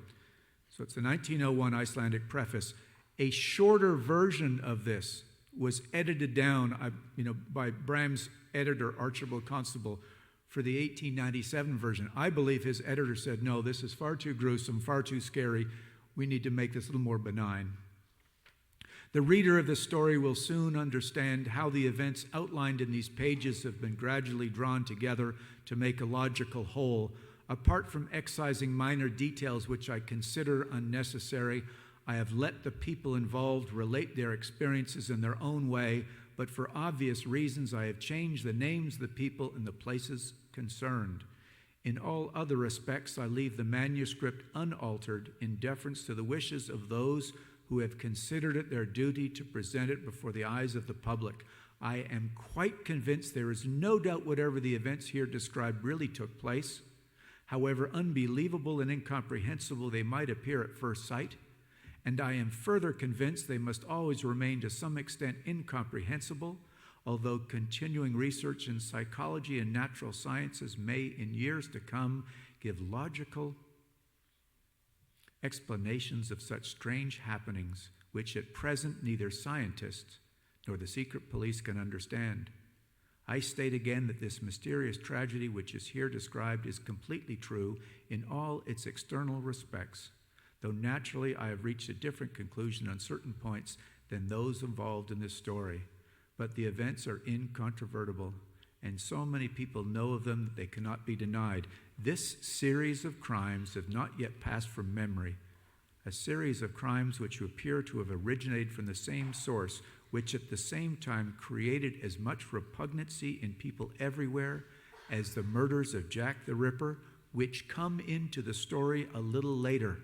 So it's the 1901 Icelandic preface. A shorter version of this was edited down by Bram's editor, Archibald Constable, for the 1897 version. I believe his editor said, no, this is far too gruesome, far too scary. We need to make this a little more benign. The reader of this story will soon understand how the events outlined in these pages have been gradually drawn together to make a logical whole. Apart from excising minor details which I consider unnecessary, I have let the people involved relate their experiences in their own way, but for obvious reasons I have changed the names of the people and the places concerned. In all other respects, I leave the manuscript unaltered in deference to the wishes of those who have considered it their duty to present it before the eyes of the public. I am quite convinced there is no doubt whatever the events here described really took place, however unbelievable and incomprehensible they might appear at first sight, and I am further convinced they must always remain to some extent incomprehensible, although continuing research in psychology and natural sciences may, in years to come, give logical explanations of such strange happenings which at present neither scientists nor the secret police can understand. I state again that this mysterious tragedy which is here described is completely true in all its external respects, though naturally I have reached a different conclusion on certain points than those involved in this story. But the events are incontrovertible, and so many people know of them that they cannot be denied. This series of crimes have not yet passed from memory, a series of crimes which appear to have originated from the same source, which at the same time created as much repugnancy in people everywhere as the murders of Jack the Ripper, which come into the story a little later.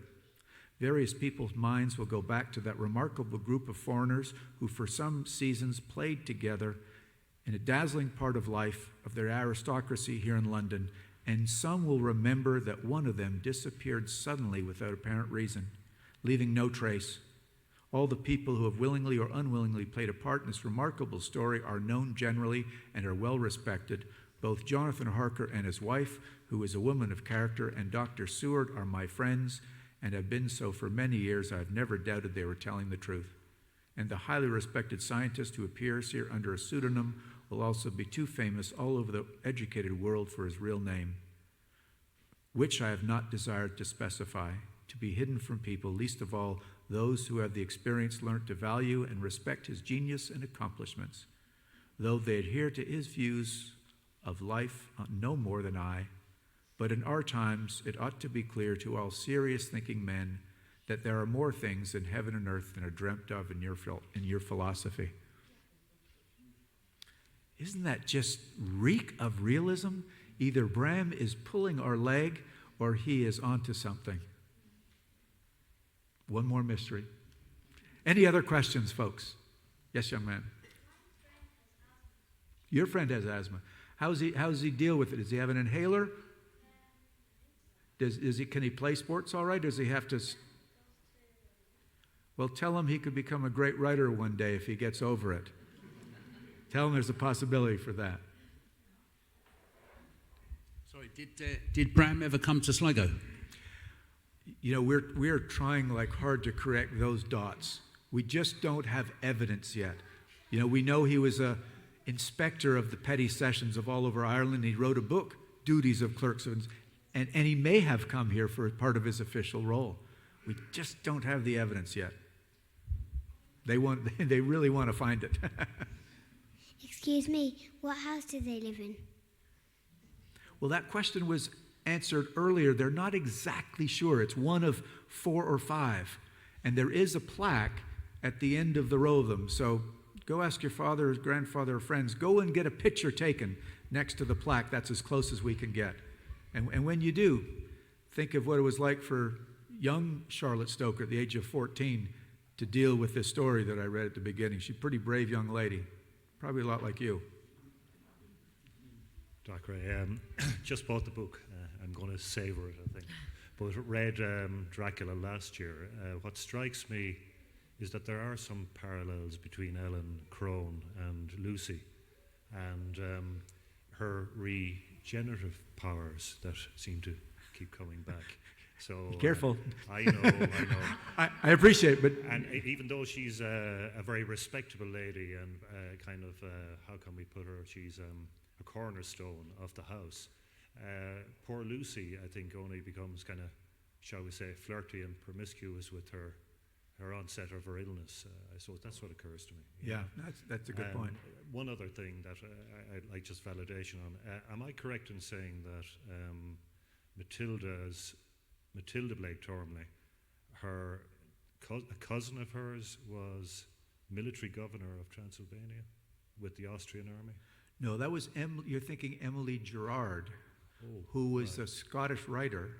Various people's minds will go back to that remarkable group of foreigners who for some seasons played together in a dazzling part of life of their aristocracy here in London, and some will remember that one of them disappeared suddenly without apparent reason, leaving no trace. All the people who have willingly or unwillingly played a part in this remarkable story are known generally and are well respected. Both Jonathan Harker and his wife, who is a woman of character, and Dr. Seward are my friends, and have been so for many years. I have never doubted they were telling the truth. And the highly respected scientist who appears here under a pseudonym will also be too famous all over the educated world for his real name, which I have not desired to specify, to be hidden from people, least of all those who have the experience learnt to value and respect his genius and accomplishments, though they adhere to his views of life no more than I. But in our times, it ought to be clear to all serious thinking men that there are more things in heaven and earth than are dreamt of in your philosophy. Isn't that just reek of realism? Either Bram is pulling our leg or he is onto something. One more mystery. Any other questions, folks? Yes, young man. Your friend has asthma. How does he deal with it? Does he have an inhaler? Can he play sports all right? Does he have to? Well, tell him he could become a great writer one day if he gets over it. Tell him there's a possibility for that. Sorry, did Bram ever come to Sligo? You know, we're trying like hard to correct those dots. We just don't have evidence yet. You know, we know he was a inspector of the petty sessions of all over Ireland. He wrote a book, Duties of Clerks of... And he may have come here for part of his official role. We just don't have the evidence yet. They really want to find it. Excuse me, what house do they live in? Well, that question was answered earlier. They're not exactly sure. It's one of 4 or 5. And there is a plaque at the end of the row of them. So go ask your father, grandfather, or friends. Go and get a picture taken next to the plaque. That's as close as we can get. And when you do, think of what it was like for young Charlotte Stoker at the age of 14 to deal with this story that I read at the beginning. She's a pretty brave young lady, probably a lot like you. Dacre, just bought the book. I'm going to savor it, I think. But read Dracula last year. What strikes me is that there are some parallels between Ellen Crone and Lucy, and her regenerative powers that seem to keep coming back. So be careful. I know. I appreciate it, but and even though she's a very respectable lady, and kind of how can we put her? She's a cornerstone of the house. Poor Lucy, I think, only becomes kind of, shall we say, flirty and promiscuous with her onset of her illness. I suppose that's what occurs to me. Yeah, that's a good point. One other thing that I'd like just validation on. Am I correct in saying that Matilda Blake Thornley, a cousin of hers was military governor of Transylvania with the Austrian army. No, that was you're thinking Emily Gerard, who was a Scottish writer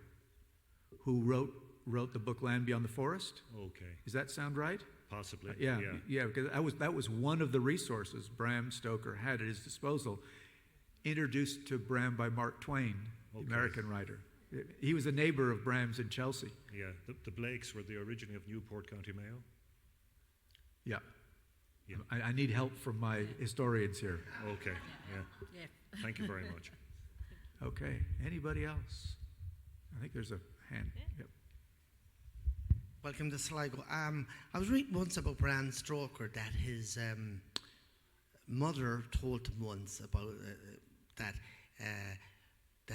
who wrote the book Land Beyond the Forest. Okay. Does that sound right? Possibly. Yeah, because that was one of the resources Bram Stoker had at his disposal, introduced to Bram by Mark Twain, the American writer. He was a neighbor of Bram's in Chelsea. Yeah, the Blakes were the origin of Newport, County Mayo. Yeah. I need help from my historians here. Okay, yeah. Thank you very much. Okay, anybody else? I think there's a hand. Yep. Welcome to Sligo. I was reading once about Bram Stoker that his mother told him once about that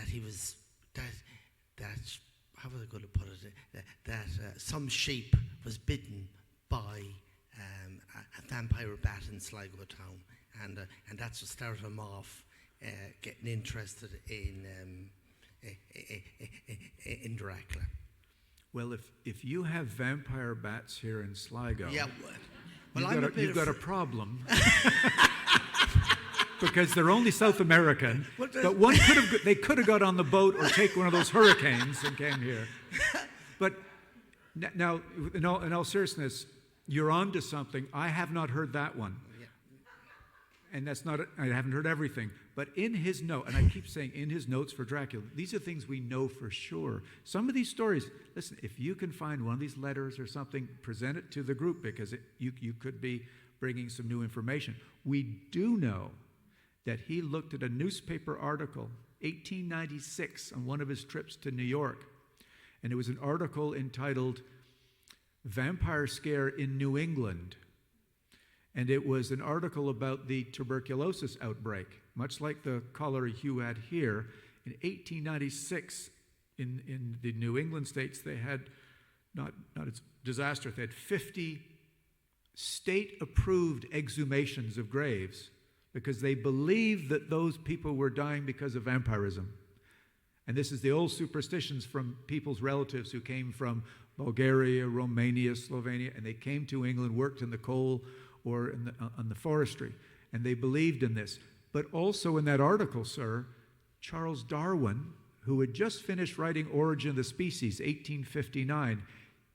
he was that how was I going to put it? That some sheep was bitten by a vampire bat in Sligo town, and that's what started him off getting interested in Dracula. Well, if you have vampire bats here in Sligo, you've got a problem. Because they're only South American, but they could have got on the boat or take one of those hurricanes and came here. But now, in all seriousness, you're on to something. I have not heard that one. And that's not, I haven't heard everything. But in his note, and I keep saying in his notes for Dracula, these are things we know for sure. Some of these stories, listen, if you can find one of these letters or something, present it to the group, because you could be bringing some new information. We do know that he looked at a newspaper article, 1896, on one of his trips to New York. And it was an article entitled Vampire Scare in New England. And it was an article about the tuberculosis outbreak, much like the cholera Hugh had here. In 1896, in the New England states, they had, not a disaster, they had 50 state-approved exhumations of graves because they believed that those people were dying because of vampirism. And this is the old superstitions from people's relatives who came from Bulgaria, Romania, Slovenia, and they came to England, worked in the coal or on the forestry, and they believed in this. But also in that article, sir, Charles Darwin, who had just finished writing Origin of the Species, 1859,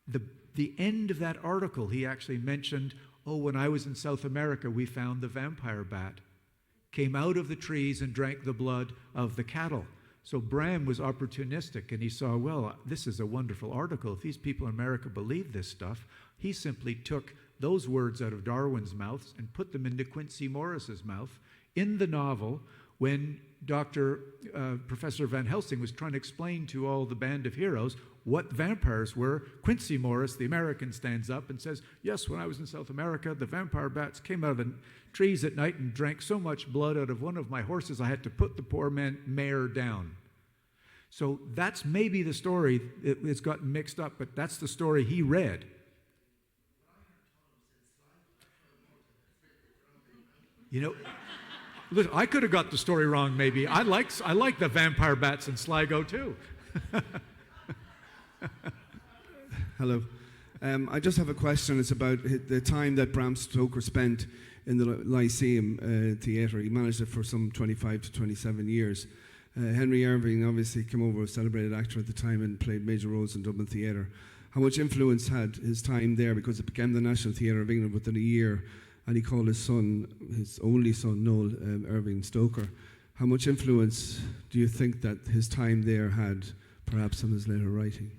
the end of that article, he actually mentioned, when I was in South America, we found the vampire bat. Came out of the trees and drank the blood of the cattle. So Bram was opportunistic, and he saw, well, this is a wonderful article. If these people in America believe this stuff, he simply took those words out of Darwin's mouth and put them into Quincy Morris's mouth in the novel when Professor Van Helsing was trying to explain to all the band of heroes what vampires were. Quincy Morris, the American, stands up and says, yes, when I was in South America, the vampire bats came out of the trees at night and drank so much blood out of one of my horses, I had to put the poor mare down. So that's maybe the story. It's gotten mixed up, but that's the story he read. You know, listen, I could have got the story wrong maybe. I like the vampire bats in Sligo too. Hello. I just have a question. It's about the time that Bram Stoker spent in the Lyceum Theatre. He managed it for some 25 to 27 years. Henry Irving obviously came over, a celebrated actor at the time, and played major roles in Dublin Theatre. How much influence had his time there? Because it became the National Theatre of England within a year, and he called his son, his only son, Noel Irving Stoker. How much influence do you think that his time there had, perhaps, on his later writing?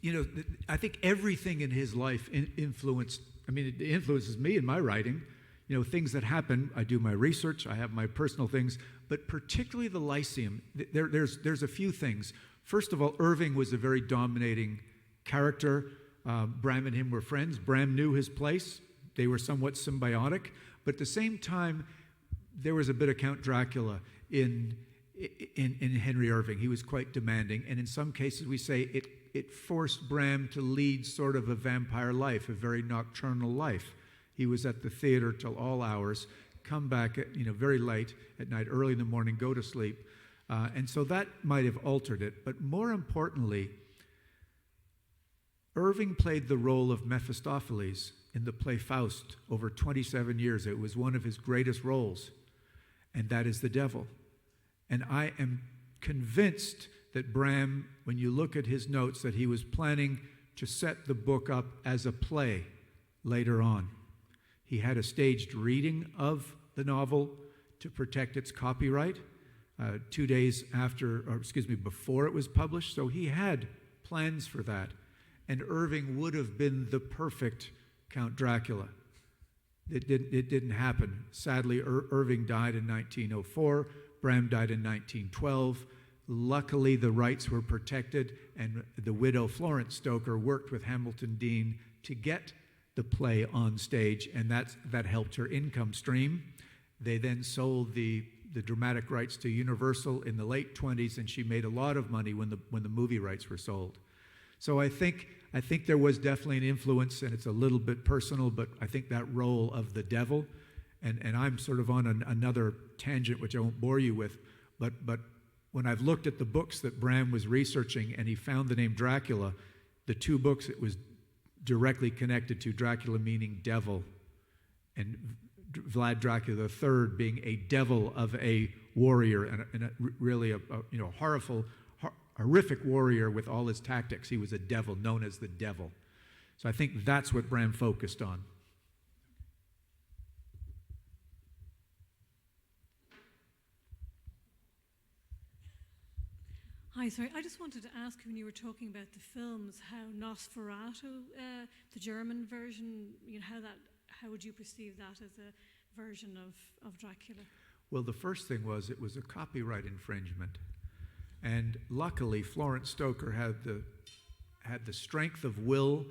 You know, I think everything in his life influenced, it influences me in my writing. You know, things that happen, I do my research, I have my personal things, but particularly the Lyceum, there's a few things. First of all, Irving was a very dominating character. Bram and him were friends. Bram knew his place. They were somewhat symbiotic. But at the same time, there was a bit of Count Dracula in Henry Irving. He was quite demanding. And in some cases, we say it forced Bram to lead sort of a vampire life, a very nocturnal life. He was at the theater till all hours, come back at, very late at night, early in the morning, go to sleep. And so that might have altered it. But more importantly, Irving played the role of Mephistopheles in the play Faust over 27 years. It was one of his greatest roles, and that is the devil. And I am convinced that Bram, when you look at his notes, that he was planning to set the book up as a play later on. He had a staged reading of the novel to protect its copyright 2 days before it was published. So he had plans for that. And Irving would have been the perfect Count Dracula. It didn't happen. Sadly, Irving died in 1904. Bram died in 1912. Luckily, the rights were protected, and the widow Florence Stoker worked with Hamilton Dean to get the play on stage, and that helped her income stream. They then sold the dramatic rights to Universal in the late 20s, and she made a lot of money when the movie rights were sold. So I think there was definitely an influence, and it's a little bit personal, but I think that role of the devil, and I'm sort of on another tangent which I won't bore you with, but when I've looked at the books that Bram was researching and he found the name Dracula, the two books it was directly connected to, Dracula meaning devil, and Vlad Dracula III being a devil of a warrior and really a horrific warrior with all his tactics. He was a devil, known as the devil. So I think that's what Bram focused on. Hi, sorry. I just wanted to ask you, when you were talking about the films, how Nosferatu, the German version, how would you perceive that as a version of Dracula? Well, the first thing was it was a copyright infringement. And luckily, Florence Stoker had the strength of will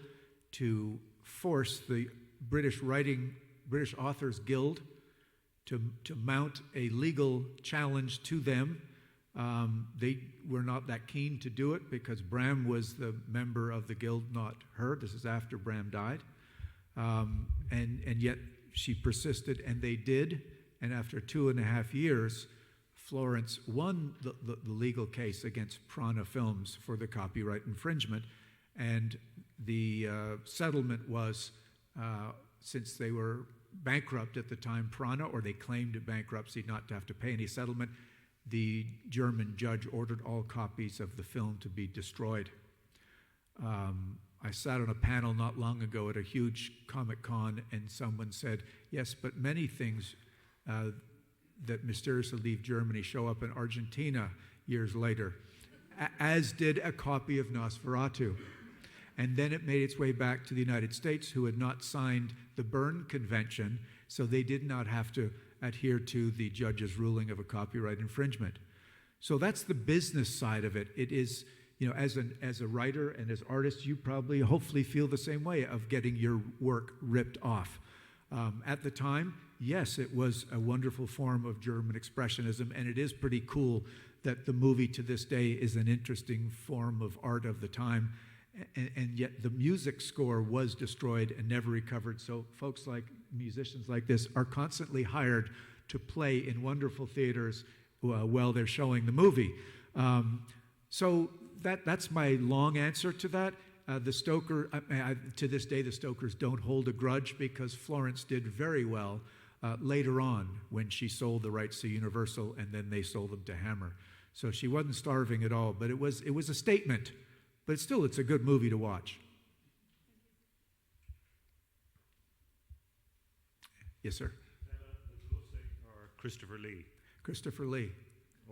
to force the British Authors Guild to mount a legal challenge to them. They were not that keen to do it because Bram was the member of the guild, not her. This is after Bram died. And yet she persisted, and they did. And after 2.5 years, Florence won the legal case against Prana Films for the copyright infringement. And the settlement was, since they were bankrupt at the time, Prana, or they claimed bankruptcy not to have to pay any settlement, the German judge ordered all copies of the film to be destroyed. I sat on a panel not long ago at a huge Comic-Con, and someone said, yes, but many things that mysteriously leave Germany show up in Argentina years later, as did a copy of Nosferatu. And then it made its way back to the United States, who had not signed the Berne Convention, so they did not have to adhere to the judge's ruling of a copyright infringement. So that's the business side of it. It is, as a writer and as artists, you probably hopefully feel the same way of getting your work ripped off. At the time, yes, it was a wonderful form of German expressionism, and it is pretty cool that the movie to this day is an interesting form of art of the time, and yet the music score was destroyed and never recovered. So folks like musicians like this are constantly hired to play in wonderful theaters while they're showing the movie. So that's my long answer to that. The Stoker, to this day, the Stokers don't hold a grudge because Florence did very well later on when she sold the rights to Universal, and then they sold them to Hammer. So she wasn't starving at all, but it was a statement. But still, it's a good movie to watch. Yes, sir. Or Christopher Lee? Christopher Lee.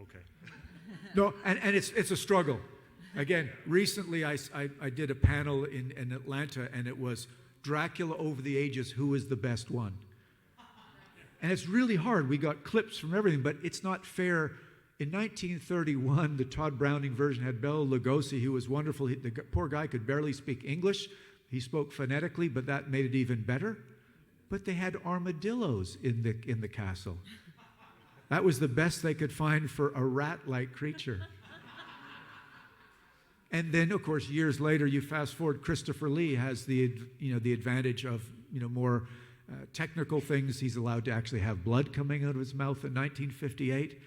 Okay. No, and it's a struggle. Again, recently I did a panel in Atlanta, and it was Dracula over the ages, who is the best one? And it's really hard. We got clips from everything, but it's not fair. In 1931, the Todd Browning version had Bela Lugosi, who was wonderful. The poor guy could barely speak English. He spoke phonetically, but that made it even better. But they had armadillos in the castle. That was the best they could find for a rat-like creature. And then, of course, years later, you fast forward, Christopher Lee has the advantage of more technical things. He's allowed to actually have blood coming out of his mouth in 1958.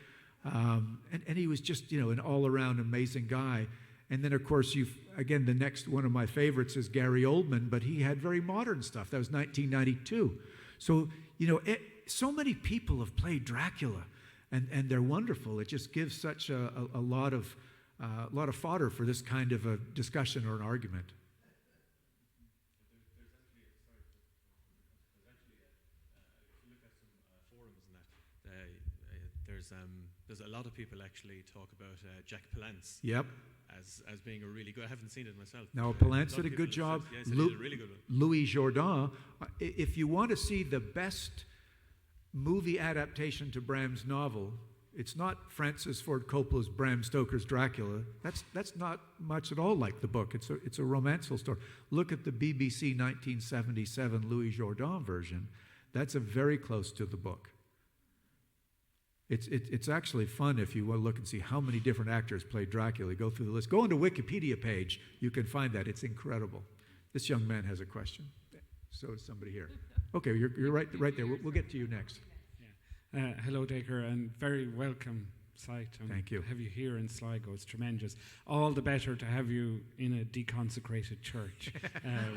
And he was just, an all-around amazing guy. And then, of course, again, the next one of my favorites is Gary Oldman, but he had very modern stuff. That was 1992. So, so many people have played Dracula, and they're wonderful. It just gives such a lot of fodder for this kind of a discussion or an argument. There's a lot of people actually talk about Jack Palance. Yep. As being a really good. I haven't seen it myself. No, Palance did a good job. Yes, he did a really good one. Louis Jourdan. If you want to see the best movie adaptation to Bram's novel, it's not Francis Ford Coppola's Bram Stoker's Dracula. That's not much at all like the book. It's a romanceful story. Look at the BBC 1977 Louis Jourdan version. That's a very close to the book. It's actually fun if you want to look and see how many different actors played Dracula. Go through the list. Go on the Wikipedia page. You can find that. It's incredible. This young man has a question. So does somebody here. Okay, you're right there. We'll get to you next. Yeah. Hello, Dacre, and very welcome sight. Thank you. Have you here in Sligo. It's tremendous. All the better to have you in a deconsecrated church.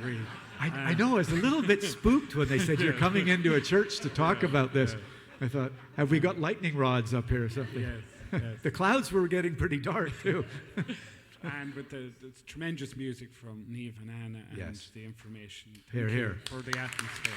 Really. I know. I was a little bit spooked when they said you're coming into a church to talk about this. I thought, have we got lightning rods up here or something? Yes. The clouds were getting pretty dark, too. And with the tremendous music from Niamh and Anna and yes. the information. Hear, hear. For the atmosphere.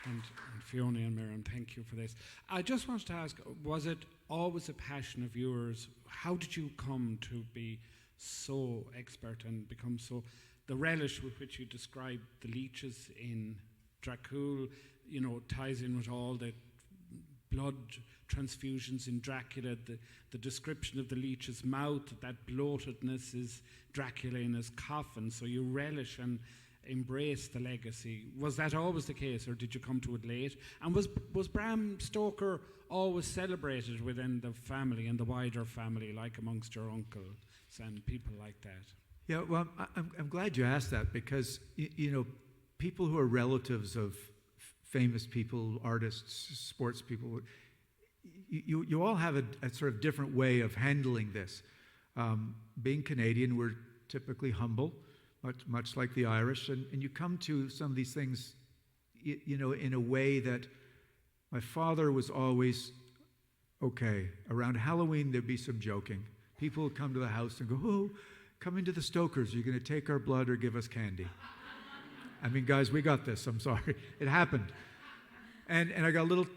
And Fiona and Marion, thank you for this. I just wanted to ask, was it always a passion of yours? How did you come to be so expert and become so... The relish with which you describe the leeches in Dracul, ties in with all the blood transfusions in Dracula. The description of the leech's mouth, that bloatedness is Dracula in his coffin. So you relish and embrace the legacy. Was that always the case, or did you come to it late? And was Bram Stoker always celebrated within the family and the wider family, like amongst your uncles and people like that? Yeah, well, I'm glad you asked that because, people who are relatives of famous people, artists, sports people, you all have a sort of different way of handling this. Being Canadian, we're typically humble, much like the Irish, and you come to some of these things, in a way that my father was always, okay, around Halloween there'd be some joking. People would come to the house and go, oh, come into the Stokers. You're going to take our blood or give us candy. I mean, guys, we got this. I'm sorry. It happened. And I got a little,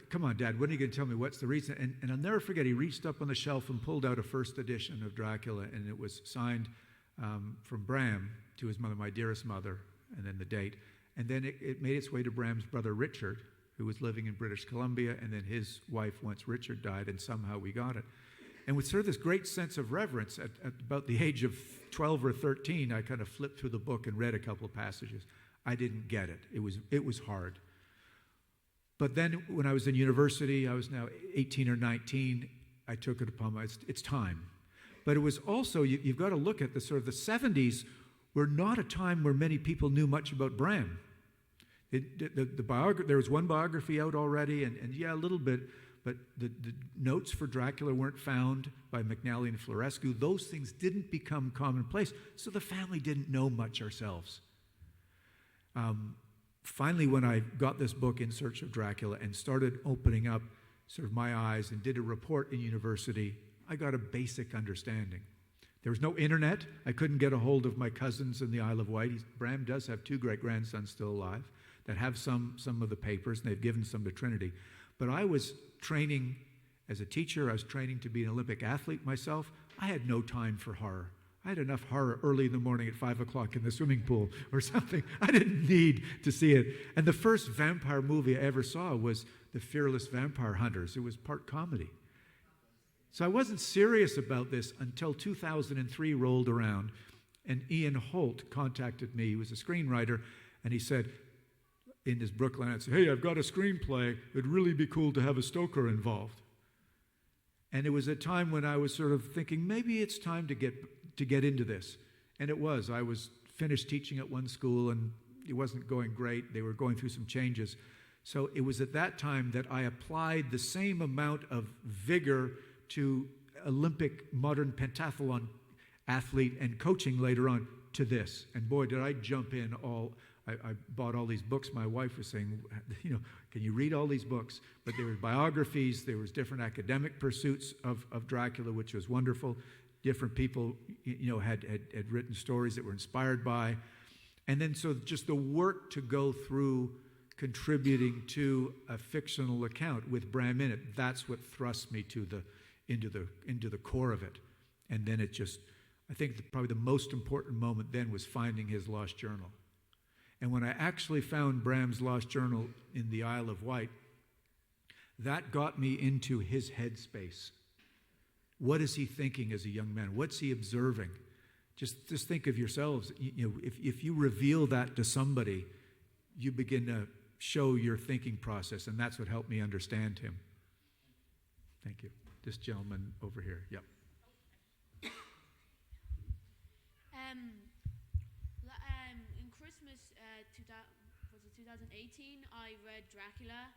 come on, Dad, when are you going to tell me what's the reason? And I'll never forget, he reached up on the shelf and pulled out a first edition of Dracula, and it was signed from Bram to his mother, my dearest mother, and then the date. And then it made its way to Bram's brother, Richard, who was living in British Columbia, and then his wife, once Richard died, and somehow we got it. And with sort of this great sense of reverence, at about the age of 12 or 13, I kind of flipped through the book and read a couple of passages. I didn't get it. It was hard. But then when I was in university, I was now 18 or 19, I took it upon myself. It's time. But it was also, you've got to look at the sort of the 70s were not a time where many people knew much about Bram. There was one biography out already, and yeah, a little bit, but the notes for Dracula weren't found by McNally and Florescu. Those things didn't become commonplace, so the family didn't know much ourselves. Finally, when I got this book, In Search of Dracula, and started opening up sort of my eyes and did a report in university, I got a basic understanding. There was no internet. I couldn't get a hold of my cousins in the Isle of Wight. Bram does have 2 great-grandsons still alive that have some of the papers, and they've given some to Trinity. But I was training as a teacher. I was training to be an Olympic athlete myself. I had no time for horror. I had enough horror early in the morning at 5 o'clock in the swimming pool or something. I didn't need to see it. And the first vampire movie I ever saw was The Fearless Vampire Hunters. It was part comedy. So I wasn't serious about this until 2003 rolled around, and Ian Holt contacted me. He was a screenwriter, and he said, in his Brooklyn accent, hey, I've got a screenplay. It'd really be cool to have a Stoker involved. And it was a time when I was sort of thinking, maybe it's time to get into this. And it was. I was finished teaching at one school, and it wasn't going great. They were going through some changes. So it was at that time that I applied the same amount of vigor to Olympic modern pentathlon athlete and coaching later on to this. And boy, did I jump in all. I bought all these books. My wife was saying, can you read all these books? But there were biographies, there was different academic pursuits of Dracula, which was wonderful. Different people, had written stories that were inspired by. And then so just the work to go through contributing to a fictional account with Bram in it, that's what thrust me into the core of it. And then it just, I think probably the most important moment then was finding his lost journal. And when I actually found Bram's lost journal in the Isle of Wight, that got me into his headspace. What is he thinking as a young man? What's he observing? Just think of yourselves. If you reveal that to somebody, you begin to show your thinking process, and that's what helped me understand him. Thank you. This gentleman over here. Yep. In Christmas, was it 2018? I read Dracula.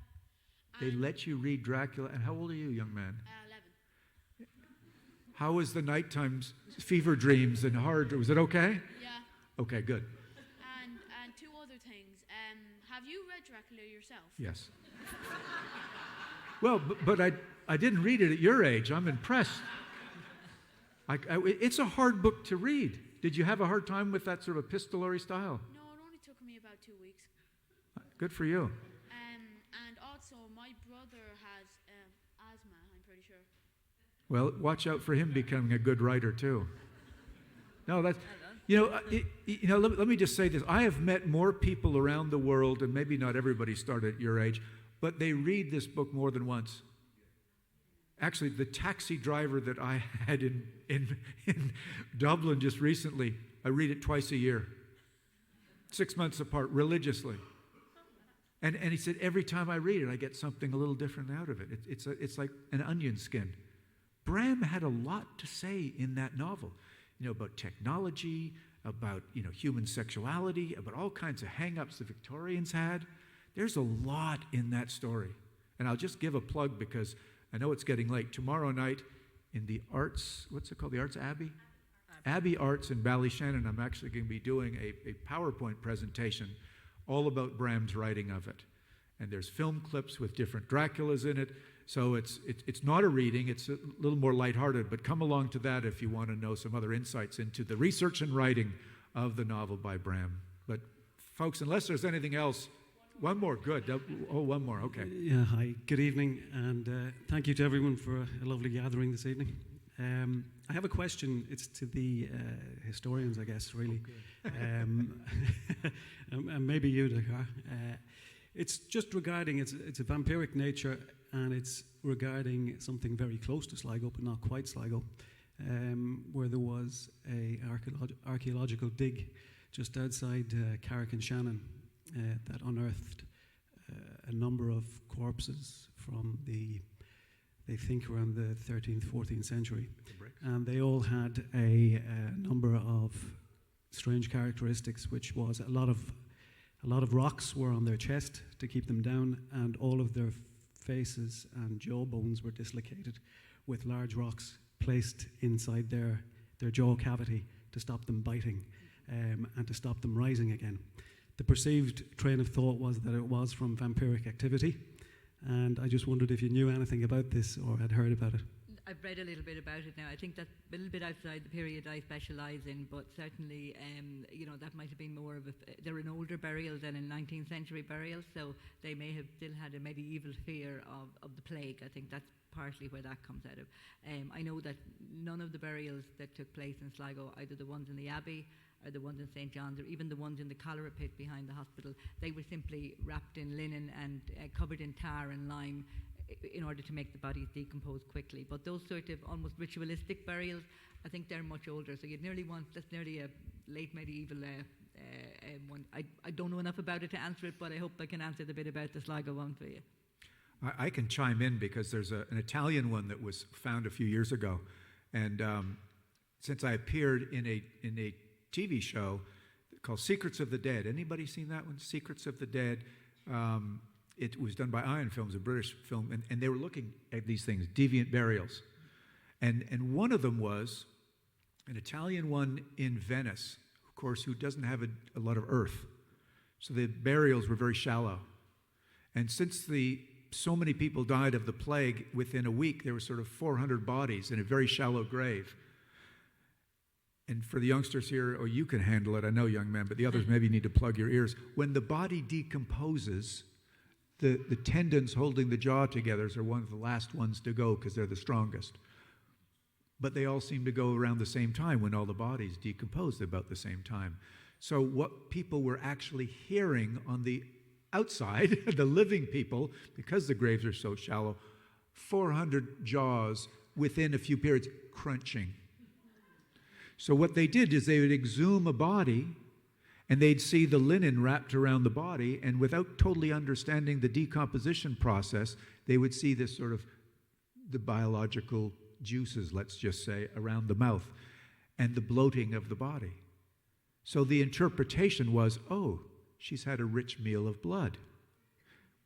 They let you read Dracula, and how old are you, young man? 11. How was the nighttime fever dreams and hard? Was it okay? Yeah. Okay, good. And two other things. Have you read Dracula yourself? Yes. Well, but I didn't read it at your age. I'm impressed. It's a hard book to read. Did you have a hard time with that sort of epistolary style? No, it only took me about 2 weeks. Good for you. And also, my brother has asthma, I'm pretty sure. Well, watch out for him becoming a good writer too. No, that's let me just say this. I have met more people around the world, and maybe not everybody started at your age, but they read this book more than once. Actually, the taxi driver that I had in Dublin just recently, I read it twice a year, 6 months apart, religiously. And he said, every time I read it, I get something a little different out of it. It's like an onion skin. Bram had a lot to say in that novel, about technology, about human sexuality, about all kinds of hang-ups the Victorians had. There's a lot in that story. And I'll just give a plug because I know it's getting late. Tomorrow night in the Arts, what's it called? The Arts Abbey? Abbey Arts in Ballyshannon, I'm actually going to be doing a PowerPoint presentation all about Bram's writing of it. And there's film clips with different Draculas in it. So it's not a reading, it's a little more lighthearted, but come along to that if you want to know some other insights into the research and writing of the novel by Bram. But folks, unless there's anything else, one more, good. Oh, one more, okay. Yeah, hi, good evening, and thank you to everyone for a lovely gathering this evening. I have a question, it's to the historians, I guess, really. And maybe you, Dacre. It's just regarding, it's a vampiric nature, and it's regarding something very close to Sligo, but not quite Sligo, where there was a archaeological dig just outside Carrick-on-Shannon that unearthed a number of corpses from they think around the 13th, 14th century. And they all had a number of strange characteristics, which was a lot of rocks were on their chest to keep them down, and all of their faces and jaw bones were dislocated with large rocks placed inside their jaw cavity to stop them biting and to stop them rising again. The perceived train of thought was that it was from vampiric activity, and I just wondered if you knew anything about this or had heard about it. I've read a little bit about it now. I think that's a little bit outside the period I specialise in, but certainly, that might have been more of they're an older burial than a 19th century burial, so they may have still had a medieval fear of the plague. I think that's partly where that comes out of. I know that none of the burials that took place in Sligo, either the ones in the Abbey or the ones in St. John's, or even the ones in the cholera pit behind the hospital, they were simply wrapped in linen and covered in tar and lime in order to make the bodies decompose quickly. But those sort of almost ritualistic burials, I think they're much older. So you'd nearly want, that's nearly a late medieval one. I don't know enough about it to answer it, but I hope I can answer the bit about the Sligo one for you. I can chime in because there's an Italian one that was found a few years ago. And since I appeared in a TV show called Secrets of the Dead. Anybody seen that one? Secrets of the Dead. it was done by Ion Films, a British film, and they were looking at these things, deviant burials. And one of them was an Italian one in Venice, of course, who doesn't have a lot of earth. So the burials were very shallow. And since so many people died of the plague within a week, there were sort of 400 bodies in a very shallow grave. And for the youngsters here, or you can handle it, I know, young men, but the others maybe need to plug your ears. When the body decomposes, the tendons holding the jaw together are one of the last ones to go because they're the strongest. But they all seem to go around the same time when all the bodies decompose about the same time. So what people were actually hearing on the outside, the living people, because the graves are so shallow, 400 jaws within a few periods crunching. So what they did is they would exhume a body and they'd see the linen wrapped around the body, and without totally understanding the decomposition process, they would see this sort of the biological juices, let's just say, around the mouth and the bloating of the body. So the interpretation was, oh, she's had a rich meal of blood.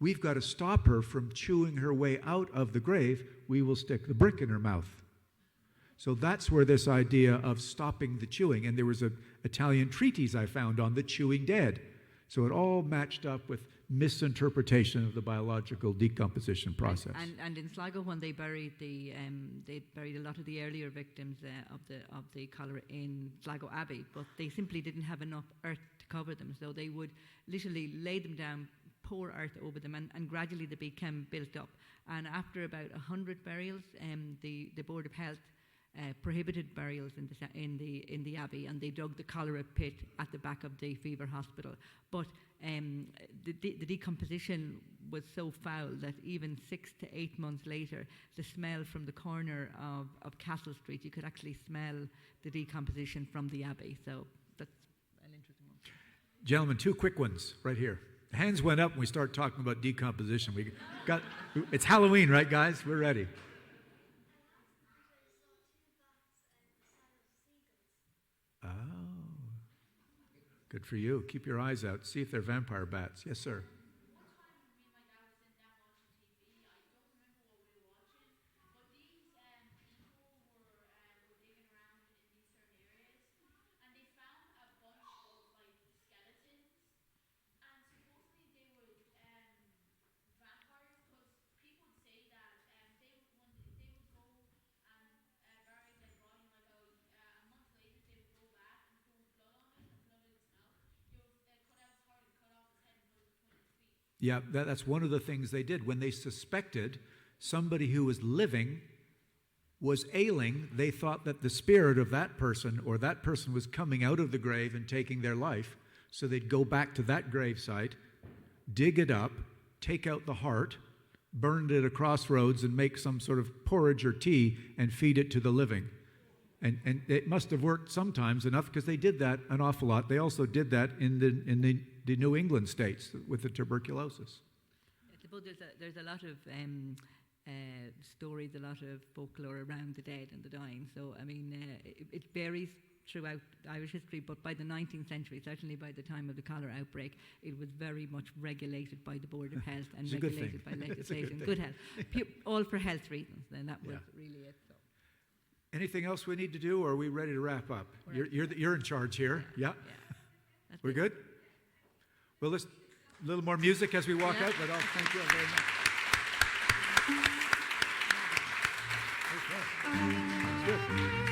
We've got to stop her from chewing her way out of the grave. We will stick the brick in her mouth. So that's where this idea of stopping the chewing, and there was an Italian treatise I found on the chewing dead. So it all matched up with misinterpretation of the biological decomposition process. And in Sligo, when they buried they buried a lot of the earlier victims of the cholera in Sligo Abbey, but they simply didn't have enough earth to cover them, so they would literally lay them down, pour earth over them, and gradually they became built up. And after about 100 burials, the Board of Health prohibited burials in the abbey, and they dug the cholera pit at the back of the fever hospital. But the decomposition was so foul that even 6 to 8 months later, the smell from the corner of Castle Street, you could actually smell the decomposition from the abbey. So that's an interesting one. Gentlemen, 2 quick ones right here. Hands went up when we start talking about decomposition. It's Halloween, right, guys? We're ready. Oh, good for you. Keep your eyes out. See if they're vampire bats. Yes, sir. Yeah, that's one of the things they did. When they suspected somebody who was living was ailing, they thought that the spirit of that person or that person was coming out of the grave and taking their life. So they'd go back to that gravesite, dig it up, take out the heart, burn it at a crossroads, and make some sort of porridge or tea and feed it to the living. And it must have worked sometimes enough, because they did that an awful lot. They also did that in the New England states with the tuberculosis. There's a lot of stories, a lot of folklore around the dead and the dying. So, I mean, it varies throughout Irish history, but by the 19th century, certainly by the time of the cholera outbreak, it was very much regulated by the Board of Health and regulated by legislation. Good health. All for health reasons, and that was really it. So. Anything else we need to do, or are we ready to wrap up? You're in charge here. Yeah? We're good? Well, let's a little more music as we walk out, but I'll thank you all very much. Okay. That's good.